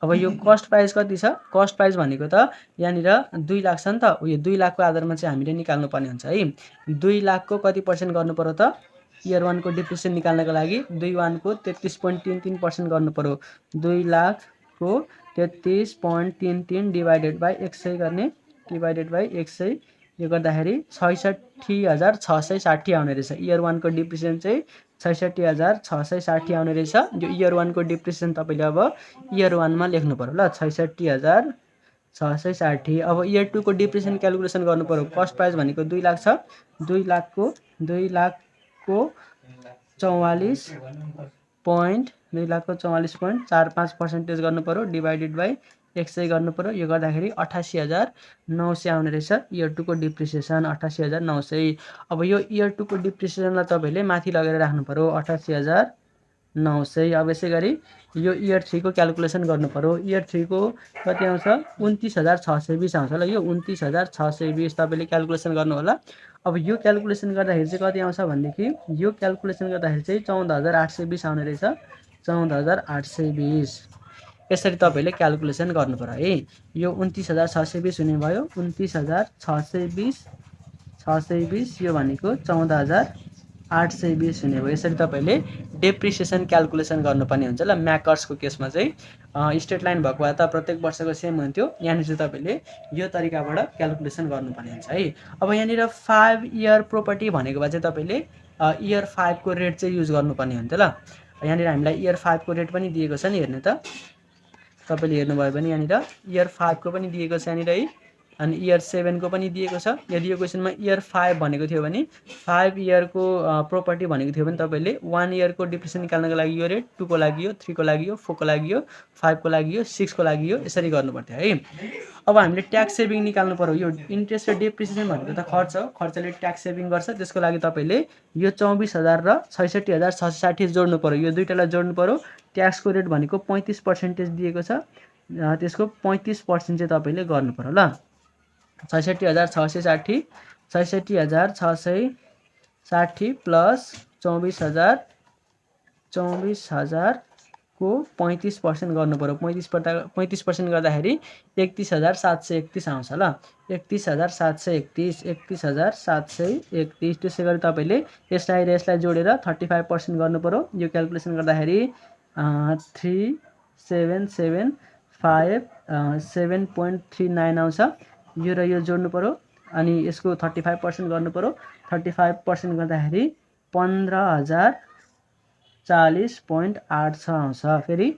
अब यो कस्ट प्राइस कति छ? कस्ट प्राइस भनेको त यहाँनिर 2 लाख छ नि त, यो 2 लाखको आधारमा चाहिँ हामीले निकाल्नु पर्ने हुन्छ है। 2 लाखको कति पर्सेन्ट गर्नु पर्यो त? इयर 1 को डिप्रिसिएसन निकाल्नको लागि 2 को 33.33% गर्नु पर्यो। 2 लाखको 33.33 डिभाइडेड बाई 100 गर्ने, डिभाइडेड बाई 100, यो गर्दाखेरि 66,660 आउने रहेछ। इयर 1 को डिप्रिसिएसन चाहिँ 66,660 आउने रहेछ। यो इयर 1 को डिप्रिसिएसन तपाईँले अब इयर 1 मा लेख्नु पर्यो ल, 66,660। अब इयर 2 को डिप्रिसिएसन क्यालकुलेसन गर्नु पर्यो। कस्ट प्राइस भनेको 2 लाख छ, 2 लाखको 44.45% गर्नु पर्यो, डिभाइडेड बाई 100 गर्नु पर्यो, यो गर्दाखेरि 88,900 आउने रहेछ। इयर 2 को डिप्रिसिएसन 88,900। अब यो इयर 2 को डिप्रिसिएसनलाई तपाईँले माथि लगेर राख्नु पर्यो 88,900। अब यसै गरी यो इयर 3 को क्यालकुलेसन गर्नु पर्यो। इयर 3 को कति आउँछ? 29,620 आउँछ ल। यो 29,620 तपाईँले क्यालकुलेसन गर्नु होला। अब यो क्यालकुलेसन गर्दाखेरि चाहिँ कति आउँछ भनेदेखि, यो क्यालकुलेसन गर्दाखेरि चाहिँ 14,820 आउने रहेछ, 14,820। यसरी तपाईँले क्यालकुलेसन गर्नु पर्यो है। यो 29,620 हुने भयो, 29,620 यो भनेको 14,820 हुने भयो। यसरी तपाईँले डेप्रिसिएसन क्यालकुलेसन गर्नुपर्ने हुन्छ ल। म्याकर्सको केसमा चाहिँ स्ट्रेट लाइन भएको भए त प्रत्येक वर्षको सेम हुन्थ्यो, यहाँनिर चाहिँ तपाईँले यो तरिकाबाट क्यालकुलेसन गर्नुपर्ने हुन्छ है। अब यहाँनिर 5 इयर प्रोपर्टी भनेको भए चाहिँ तपाईँले इयर 5 को रेट चाहिँ युज गर्नुपर्ने हुन्थ्यो ल। यहाँनिर हामीलाई इयर 5 को रेट पनि दिएको छ नि, हेर्नु त तपाईँले हेर्नुभयो भने यहाँनिर इयर 5 को पनि दिएको छ यहाँनिर है, अनि इयर 7 को पनि दिएको छ। यदि यो क्वेसनमा इयर 5 भनेको थियो भने 5 इयरको प्रोपर्टी भनेको थियो भने तपाईँले 1 इयरको डिप्रिसिएसन निकाल्नको लागि यो रेट, 2 को लागि यो, 3 को लागि यो, 4 को लागि यो, 5 को लागि यो, 6 को लागि यो, यसरी गर्नुपर्थ्यो है। अब हामीले ट्याक्स सेभिङ निकाल्नु पर्यो। यो इन्ट्रेस्ट र डिप्रिसिएसन भनेको त खर्च हो, खर्चले ट्याक्स सेभिङ गर्छ। त्यसको लागि तपाईँले यो 24,000 र 66,660 जोड्नु पर्यो, यो दुईटालाई जोड्नु पर्यो। ट्याक्सको रेट भनेको 35% दिएको छ, त्यसको 35% चाहिँ तपाईँले गर्नु पर्यो ल। 66,660, 66,660 प्लस 24,000 को 35% गर्नु पर्यो। 35% गर्दाखेरि 31,731 आउँछ ल। 31,731, 31,731। त्यसै गरी तपाईँले यसलाई र यसलाई जोडेर 35% गर्नु पर्यो। यो क्यालकुलेसन गर्दाखेरि 3775 आउँछ। यो र यो जोड्नु पर्यो, अनि यसको 35% गर्नु पर्यो। 35% गर्दाखेरि 15,040.86 आउँछ। फेरि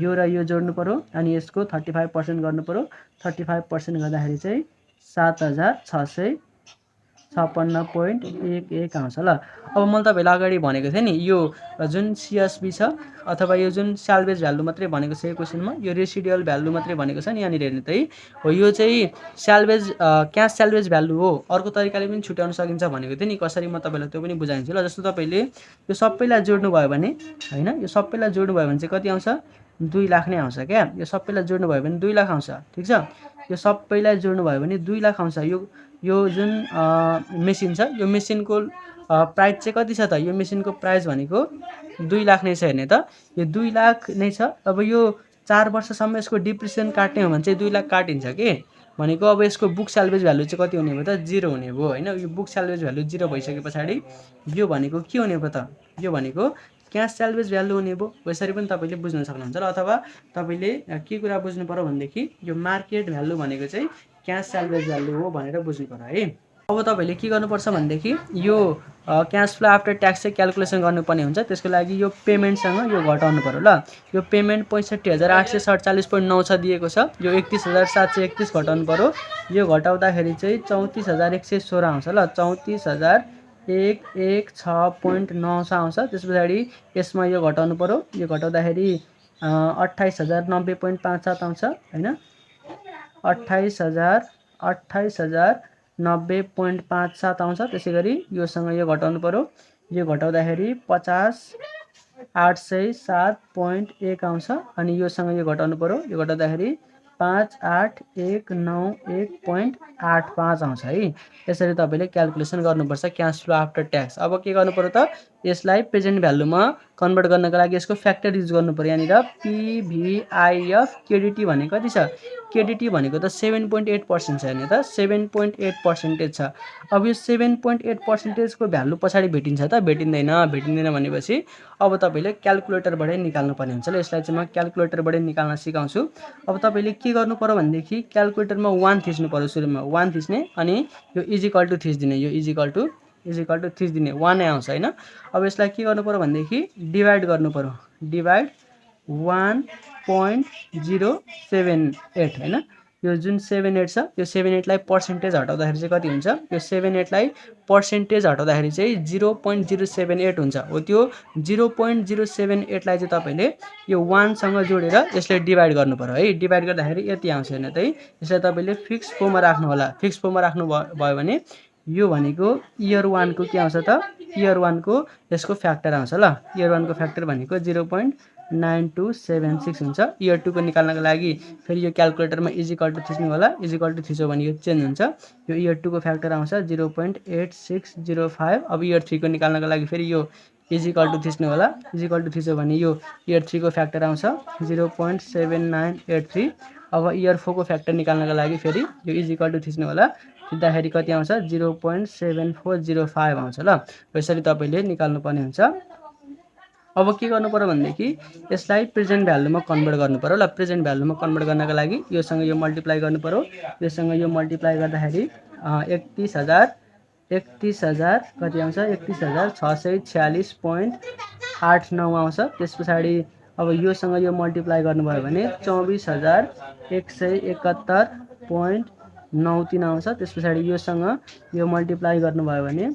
यो र यो जोड्नु पर्यो, अनि यसको 35% गर्नु पर्यो। 35% गर्दाखेरि चाहिँ 7,656.11 आउँछ ल। अब मैले तपाईँलाई अगाडि भनेको थिएँ नि, यो जुन सिएसबी छ अथवा यो जुन स्यालवेज भ्यालु मात्रै भनेको छ यो क्वेसनमा, यो रेसिडुअल भ्यालु मात्रै भनेको छ नि यहाँनिर हेर्नु त है, हो यो चाहिँ स्यालवेज क्यास स्यालवेज भ्यालु हो। अर्को तरिकाले पनि छुट्याउन सकिन्छ भनेको थिएँ नि, कसरी म तपाईँलाई त्यो पनि बुझाइदिन्छु ल। जस्तो तपाईँले यो सबैलाई जोड्नु भयो भने हैन, यो सबैलाई जोड्नु भयो भने चाहिँ कति आउँछ? 2 लाख नै आउँछ क्या। यो सबैलाई जोड्नु भयो भने 2 लाख आउँछ, ठिक छ। यो सबैलाई जोड्नु भयो भने 2 लाख आउँछ। यो जुन मेसिन छ, यो मेसिनको प्राइस चाहिँ कति छ त? यो मेसिनको प्राइस भनेको 2 लाख नै छ, हेर्ने त यो 2 लाख नै छ। अब यो 4 वर्षसम्म यसको डिप्रिसिएसन काट्ने हो भने चाहिँ 2 लाख काटिन्छ के भनेको। अब यसको बुक स्यालवेज भ्यालु चाहिँ कति हुने भयो त? 0 हुने भयो हैन। यो बुक स्यालवेज भ्यालु 0 भइसके पछाडि यो भनेको के हुने भयो त? यो भनेको क्यास स्यालवेज भ्यालु हुने भयो। यसरी पनि तपाईँले बुझ्न सक्नुहुन्छ र। अथवा तपाईँले के कुरा बुझ्नु पर्यो भनेदेखि यो मार्केट भ्यालु भनेको चाहिँ क्यास स्यालवेज भ्यालु हो भनेर बुझ्नु पर्यो है। अब तपाईँले के गर्नुपर्छ भनेदेखि यो क्यास फ्लो आफ्टर ट्याक्स चाहिँ क्यालकुलेसन गर्नुपर्ने हुन्छ। त्यसको लागि यो पेमेन्टसँग यो घटाउनु पर्यो ल। यो पेमेन्ट 65,847.9 छ दिएको छ, यो 31,731 घटाउनु पर्यो। यो घटाउँदाखेरि चाहिँ 34,116 आउँछ ल। 34,116.9 आउँछ। त्यस पछाडि यसमा यो घटाउनु पर्यो, यो घटाउँदाखेरि 28,090.57 आउँछ हैन। 28,090.57 आउँछ। त्यसै गरी योसँग यो घटाउनु पर्यो, यो घटाउँदाखेरि 50,807.1 आउँछ। अनि योसँग यो घटाउनु पर्यो, यो घटाउँदाखेरि 5819.85 आउँछ है। यसरी तपाईँले क्याल्कुलेसन गर्नुपर्छ क्यास फ्लो आफ्टर ट्याक्स। अब के गर्नु पर्यो त, यसलाई प्रेजेन्ट भ्यालुमा कन्भर्ट गर्नको लागि यसको फ्याक्टर युज गर्नु पर्यो। यहाँनिर पिभिआइएफ केडिटी भनेको कति छ, केडिटी भनेको त 7.8% छ। हेर्ने त 7.8% छ। अब यो 7.8% को भ्यालु पछाडि भेटिन्छ त, भेटिँदैन भनेपछि अब तपाईँले क्याल्कुलेटरबाटै निकाल्नु पर्ने हुन्छ। ल यसलाई चाहिँ म क्याल्कुलेटरबाटै निकाल्न सिकाउँछु। अब तपाईँले के गर्नु पर्यो भनेदेखि क्याल्कुलेटरमा 1 थिच्नु पर्यो। सुरुमा 1 थिच्ने अनि यो इजिकल टु थिच्दिने, यो इजिकल टु थिच्दिने 1 नै आउँछ हैन। अब यसलाई के गर्नु पर्यो भनेदेखि डिभाइड गर्नु पर्यो। डिभाइड 1.078 हैन। यो जुन 78 छ, यो 78 लाई पर्सेन्टेज हटाउँदाखेरि चाहिँ कति हुन्छ, यो 78 लाई पर्सेन्टेज हटाउँदाखेरि चाहिँ 0.078 हुन्छ। हो त्यो 0.078 लाई चाहिँ तपाईँले यो 1 सँग जोडेर यसले डिभाइड गर्नु पर्यो है। डिभाइड गर्दाखेरि यति आउँछ। हेर्न त है, यसलाई तपाईँले फिक्स फर्ममा राख्नु होला। फिक्स फर्ममा राख्नु भयो भने यो भनेको इयर 1 को के आउँछ त, इयर 1 को यसको फ्याक्टर आउँछ। ल इयर 1 को फ्याक्टर भनेको 0.9276 हुन्छ। इयर 2 को निकाल्नको लागि फेरि यो क्याल्कुलेटरमा इजिकल टु थिच्नु होला। इजिकल टु थिच्यो भने यो चेन्ज हुन्छ। यो इयर 2 को फ्याक्टर आउँछ 0.8605। अब इयर 3 को निकाल्नको लागि फेरि यो इजिकल टु थिच्नु होला। इजिकल टु थिच्यो भने यो इयर 3 को फ्याक्टर आउँछ 0.7983। अब इयर 4 को फ्याक्टर निकाल्नको लागि फेरि यो इजिकल टु थिच्नु होला। थिच्दाखेरि कति आउँछ 0.7405 आउँछ। ल यसरी तपाईँले निकाल्नु पर्ने हुन्छ। अब के गर्नु पर्यो भनेदेखि यसलाई प्रेजेन्ट भ्यालुमा कन्भर्ट गर्नु पर्यो। ल प्रेजेन्ट भ्यालुमा कन्भर्ट गर्नको लागि योसँग यो मल्टिप्लाई गर्नु पर्यो। योसँग यो मल्टिप्लाई गर्दाखेरि 31,000 कति आउँछ, 31,646.89 आउँछ। त्यस पछाडि अब योसँग यो मल्टिप्लाई गर्नुभयो भने 24,171.93 आउँछ। त्यस पछाडि योसँग यो मल्टिप्लाई गर्नुभयो भने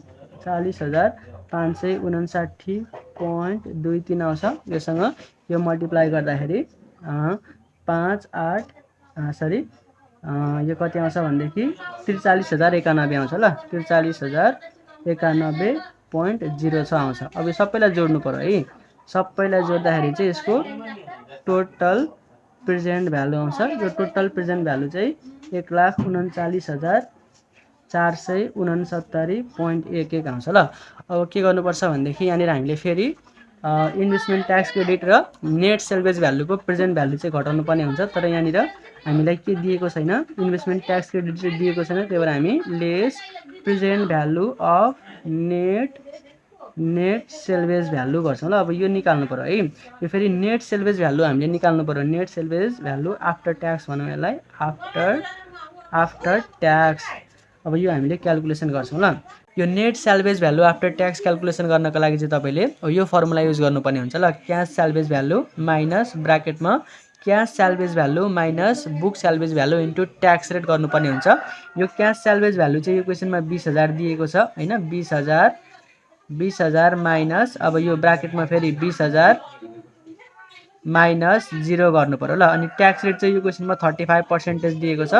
40,559.23 आउँछ। योसँग यो मल्टिप्लाई गर्दाखेरि यो कति आउँछ भनेदेखि 43,091 आउँछ। ल 43,091.06 आउँछ। अब यो सबैलाई जोड्नु पर्यो है। सबैलाई जोड्दाखेरि चाहिँ यसको टोटल प्रेजेन्ट भ्यालु आउँछ। यो टोटल प्रेजेन्ट भ्यालु चाहिँ 1,39,469.11 आउँछ। ल अब के गर्नुपर्छ भनेदेखि यहाँनिर हामीले फेरि इन्भेस्टमेन्ट ट्याक्स क्रेडिट र नेट सेल्भेज भ्यालुको प्रेजेन्ट भ्यालु चाहिँ घटाउनु पर्ने हुन्छ। तर यहाँनिर हामीलाई के दिएको छैन, इन्भेस्टमेन्ट ट्याक्स क्रेडिट चाहिँ दिएको छैन। त्यही भएर हामी lace present value of net salvage value गर्छौँ। ल अब यो निकाल्नु पर्यो है। यो फेरि नेट सेल्भेज भ्यालु हामीले निकाल्नु पर्यो। Net salvage value after tax भनौँ यसलाई, आफ्टर ट्याक्स। अब यो हामीले क्याल्कुलेसन गर्छौँ। ल यो net salvage value after tax calculation गर्नको लागि चाहिँ तपाईँले यो फर्मुला युज गर्नुपर्ने हुन्छ। ल क्यास सेल्भेज भ्यालु माइनस ब्राकेटमा cash salvage value minus book salvage value into tax rate गर्नुपर्ने हुन्छ। यो क्यास सेल्भेज भ्यालु चाहिँ यो क्वेसनमा 20,000 दिएको छ हैन। 20,000 माइनस अब यो ब्राकेटमा फेरि 20,000 माइनस 0 गर्नु पर्यो। ल अनि ट्याक्स रेट चाहिँ यो क्वेसनमा 35% दिएको छ।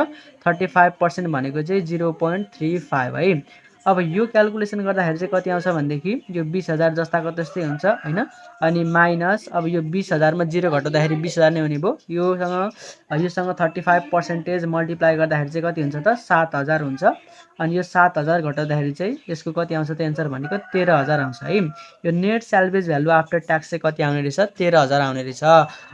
35% भनेको चाहिँ 0.35 है। अब यो क्याल्कुलेसन गर्दाखेरि चाहिँ कति आउँछ भनेदेखि यो 20,000 जस्ताको त्यस्तै हुन्छ हैन। अनि माइनस अब यो 20,000 मा 0 घटाउँदाखेरि 20,000 नै हुने भयो। योसँग 35% मल्टिप्लाई गर्दाखेरि चाहिँ कति हुन्छ त 7,000 हुन्छ। अनि यो 7,000 घटाउँदाखेरि चाहिँ यसको कति आउँछ त एन्सर भनेको 13,000 आउँछ है। यो net salvage value after tax चाहिँ कति आउने रहेछ, 13,000 आउने रहेछ।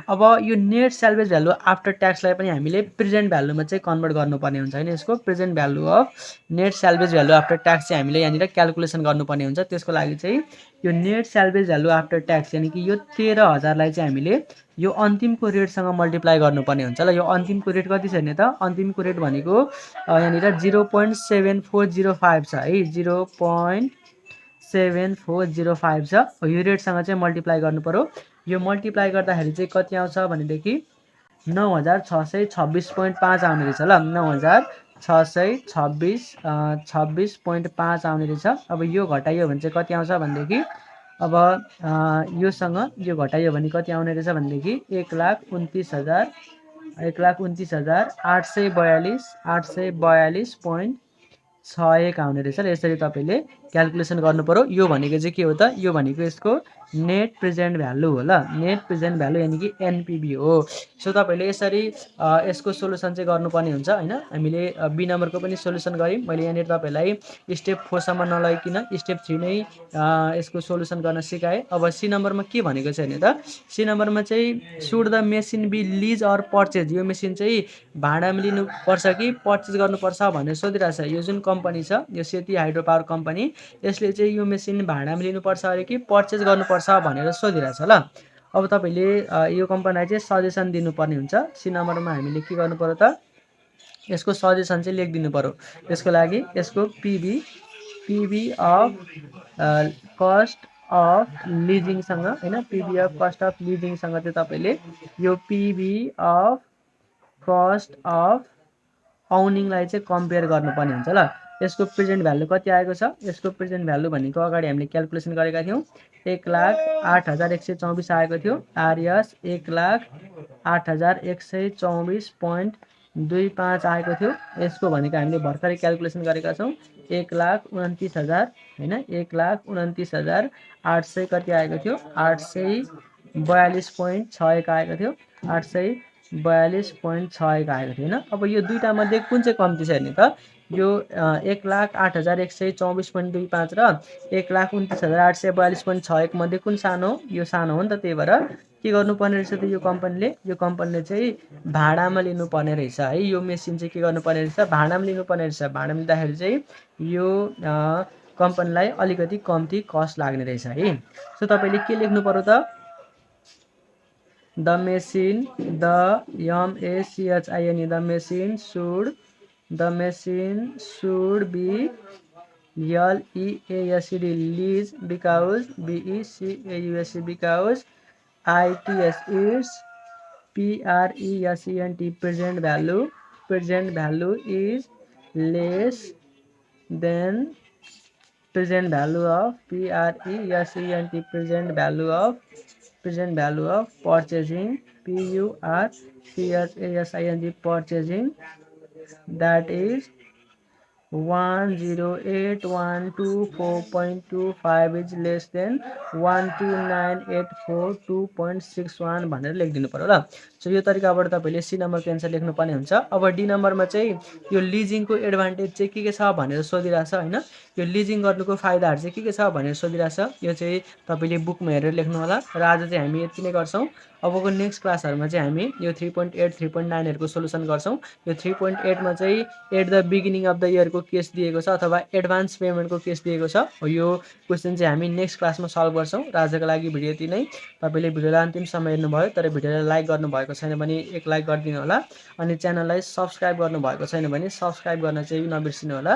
अब यो नेट सेल्भेज भ्यालु आफ्टर ट्याक्सलाई पनि हामीले प्रेजेन्ट भ्यालुमा चाहिँ कन्भर्ट गर्नुपर्ने हुन्छ हैन। यसको present value of net salvage value after tax चाहिँ हामीले यहाँनिर क्याल्कुलेसन गर्नुपर्ने हुन्छ। त्यसको लागि चाहिँ यो net salvage value after tax यानि कि यो 13,000 लाई चाहिँ हामीले यो अन्तिमको रेटसँग मल्टिप्लाई गर्नुपर्ने हुन्छ। ल यो अन्तिमको रेट कति छ भने त अन्तिमको रेट भनेको यहाँनिर 0.7405 छ है। 0.7405 छ। यो रेटसँग चाहिँ मल्टिप्लाई गर्नु पर्यो। यो मल्टिप्लाई गर्दाखेरि चाहिँ कति आउँछ भनेदेखि 9,626.5 आउने रहेछ। ल 9,626.5 आउने रहेछ। अब यो घटाइयो भने चाहिँ कति आउँछ भनेदेखि अब योसँग यो घटाइयो भने कति आउने रहेछ भनेदेखि 1,29,842.61 आउने रहेछ। यसरी तपाईँले क्यालकुलेसन गर्नु पर्यो। यो भनेको चाहिँ के हो त, यो भनेको यसको नेट प्रेजेन्ट भ्यालु हो ल, नेट प्रेजेन्ट भ्यालु यानि कि एनपिभी हो। सो तपाईँले यसरी यसको सोलुसन चाहिँ गर्नुपर्ने हुन्छ होइन। हामीले बी नम्बरको पनि सोलुसन गऱ्यौँ। मैले यहाँनिर तपाईँलाई स्टेप 4 सम्म नलगिकन स्टेप 3 नै यसको सोलुसन गर्न सिकाएँ। अब सी नम्बरमा के भनेको छ भने त, सी नम्बरमा चाहिँ should the machine be lease or purchase, यो मेसिन चाहिँ भाडामा लिनुपर्छ कि पर्चेज गर्नुपर्छ भनेर सोधिरहेछ। यो जुन कम्पनी छ, यो सेती हाइड्रो पावर कम्पनी, यसले चाहिँ यो मेसिन भाडामा लिनुपर्छ अरे कि पर्चेज गर्नुपर्छ भनेर सोधिरहेछ ल। अब तपाईँले यो कम्पनीलाई चाहिँ सजेसन दिनुपर्ने हुन्छ। सी नम्बरमा हामीले के गर्नु पर्यो त, यसको सजेसन चाहिँ लेखिदिनु पर्यो। त्यसको लागि यसको पिभी अफ कस्ट अफ लिजिङसँग होइन, पिभी अफ कस्ट अफ लिजिङसँग चाहिँ तपाईँले यो पिभी अफ कस्ट अफ आउनिङलाई चाहिँ कम्पेयर गर्नुपर्ने हुन्छ ल। यसको प्रेजेन्ट भ्यालु कति आएको छ, यसको प्रेजेन्ट भ्यालु भनेको अगाडि हामीले क्यालकुलेसन गरेका थियौँ 1,08,124 आएको थियो। आरएस 1,08,124.25 आएको थियो। यसको भनेको हामीले भर्खरै क्यालकुलेसन गरेका छौँ 1,29,000 होइन, 1,29,800 कति आएको थियो, 842.61 आएको थियो, 842.61 आएको थियो होइन। अब यो दुईटा मध्ये कुन चाहिँ कम्ती छ भने त, यो 1,08,124.25 र 1,29,842.61 मध्ये कुन सानो हो, यो सानो हो नि त। त्यही भएर के गर्नुपर्ने रहेछ त, यो कम्पनीले चाहिँ भाडामा लिनुपर्ने रहेछ है। यो मेसिन चाहिँ के गर्नुपर्ने रहेछ, भाडामा लिनुपर्ने रहेछ। भाडामा लिँदाखेरि चाहिँ यो कम्पनीलाई अलिकति कम्ती कस्ट लाग्ने रहेछ है। सो तपाईँले के लेख्नु पर्यो त, the machine, the एमएसिएचआइएनई, the machine should be LEASD lease because BECAUSC because ITS is PRESENT present value is less than present value of PRESENT present value of purchasing PURCHASING purchasing, that is 108,124.25 is less than 129,842.61 भनेर लेखिदिनु पर्यो ल। सो यो तरिकाबाट तपाईँले सी नम्बरको एन्सर लेख्नुपर्ने हुन्छ। अब डी नम्बरमा चाहिँ यो लिजिङको एडभान्टेज चाहिँ के छ भनेर सोधिरहेछ होइन। यो लिजिङ गर्नुको फाइदाहरू चाहिँ के छ भनेर सोधिरहेछ। यो चाहिँ तपाईँले बुकमा हेरेर लेख्नु होला। र आज चाहिँ हामी यति नै गर्छौँ। अबको नेक्स्ट क्लासहरूमा चाहिँ हामी यो 3.8 3.9 सोलुसन गर्छौँ। यो 3.8मा चाहिँ at the beginning of the इयरको केस दिएको छ अथवा एडभान्स पेमेन्टको केस दिएको छ। यो क्वेसन चाहिँ हामी नेक्स्ट क्लासमा सल्भ गर्छौँ। र आजको लागि भिडियो यति नै। तपाईँले भिडियोलाई अन्तिमसम्म हेर्नुभयो, तर भिडियोलाई लाइक गर्नुभएको छैन भने एक लाइक गरिदिनु होला। अनि च्यानललाई सब्सक्राइब गर्नुभएको छैन भने सब्सक्राइब गर्न चाहिँ नबिर्सिनु होला।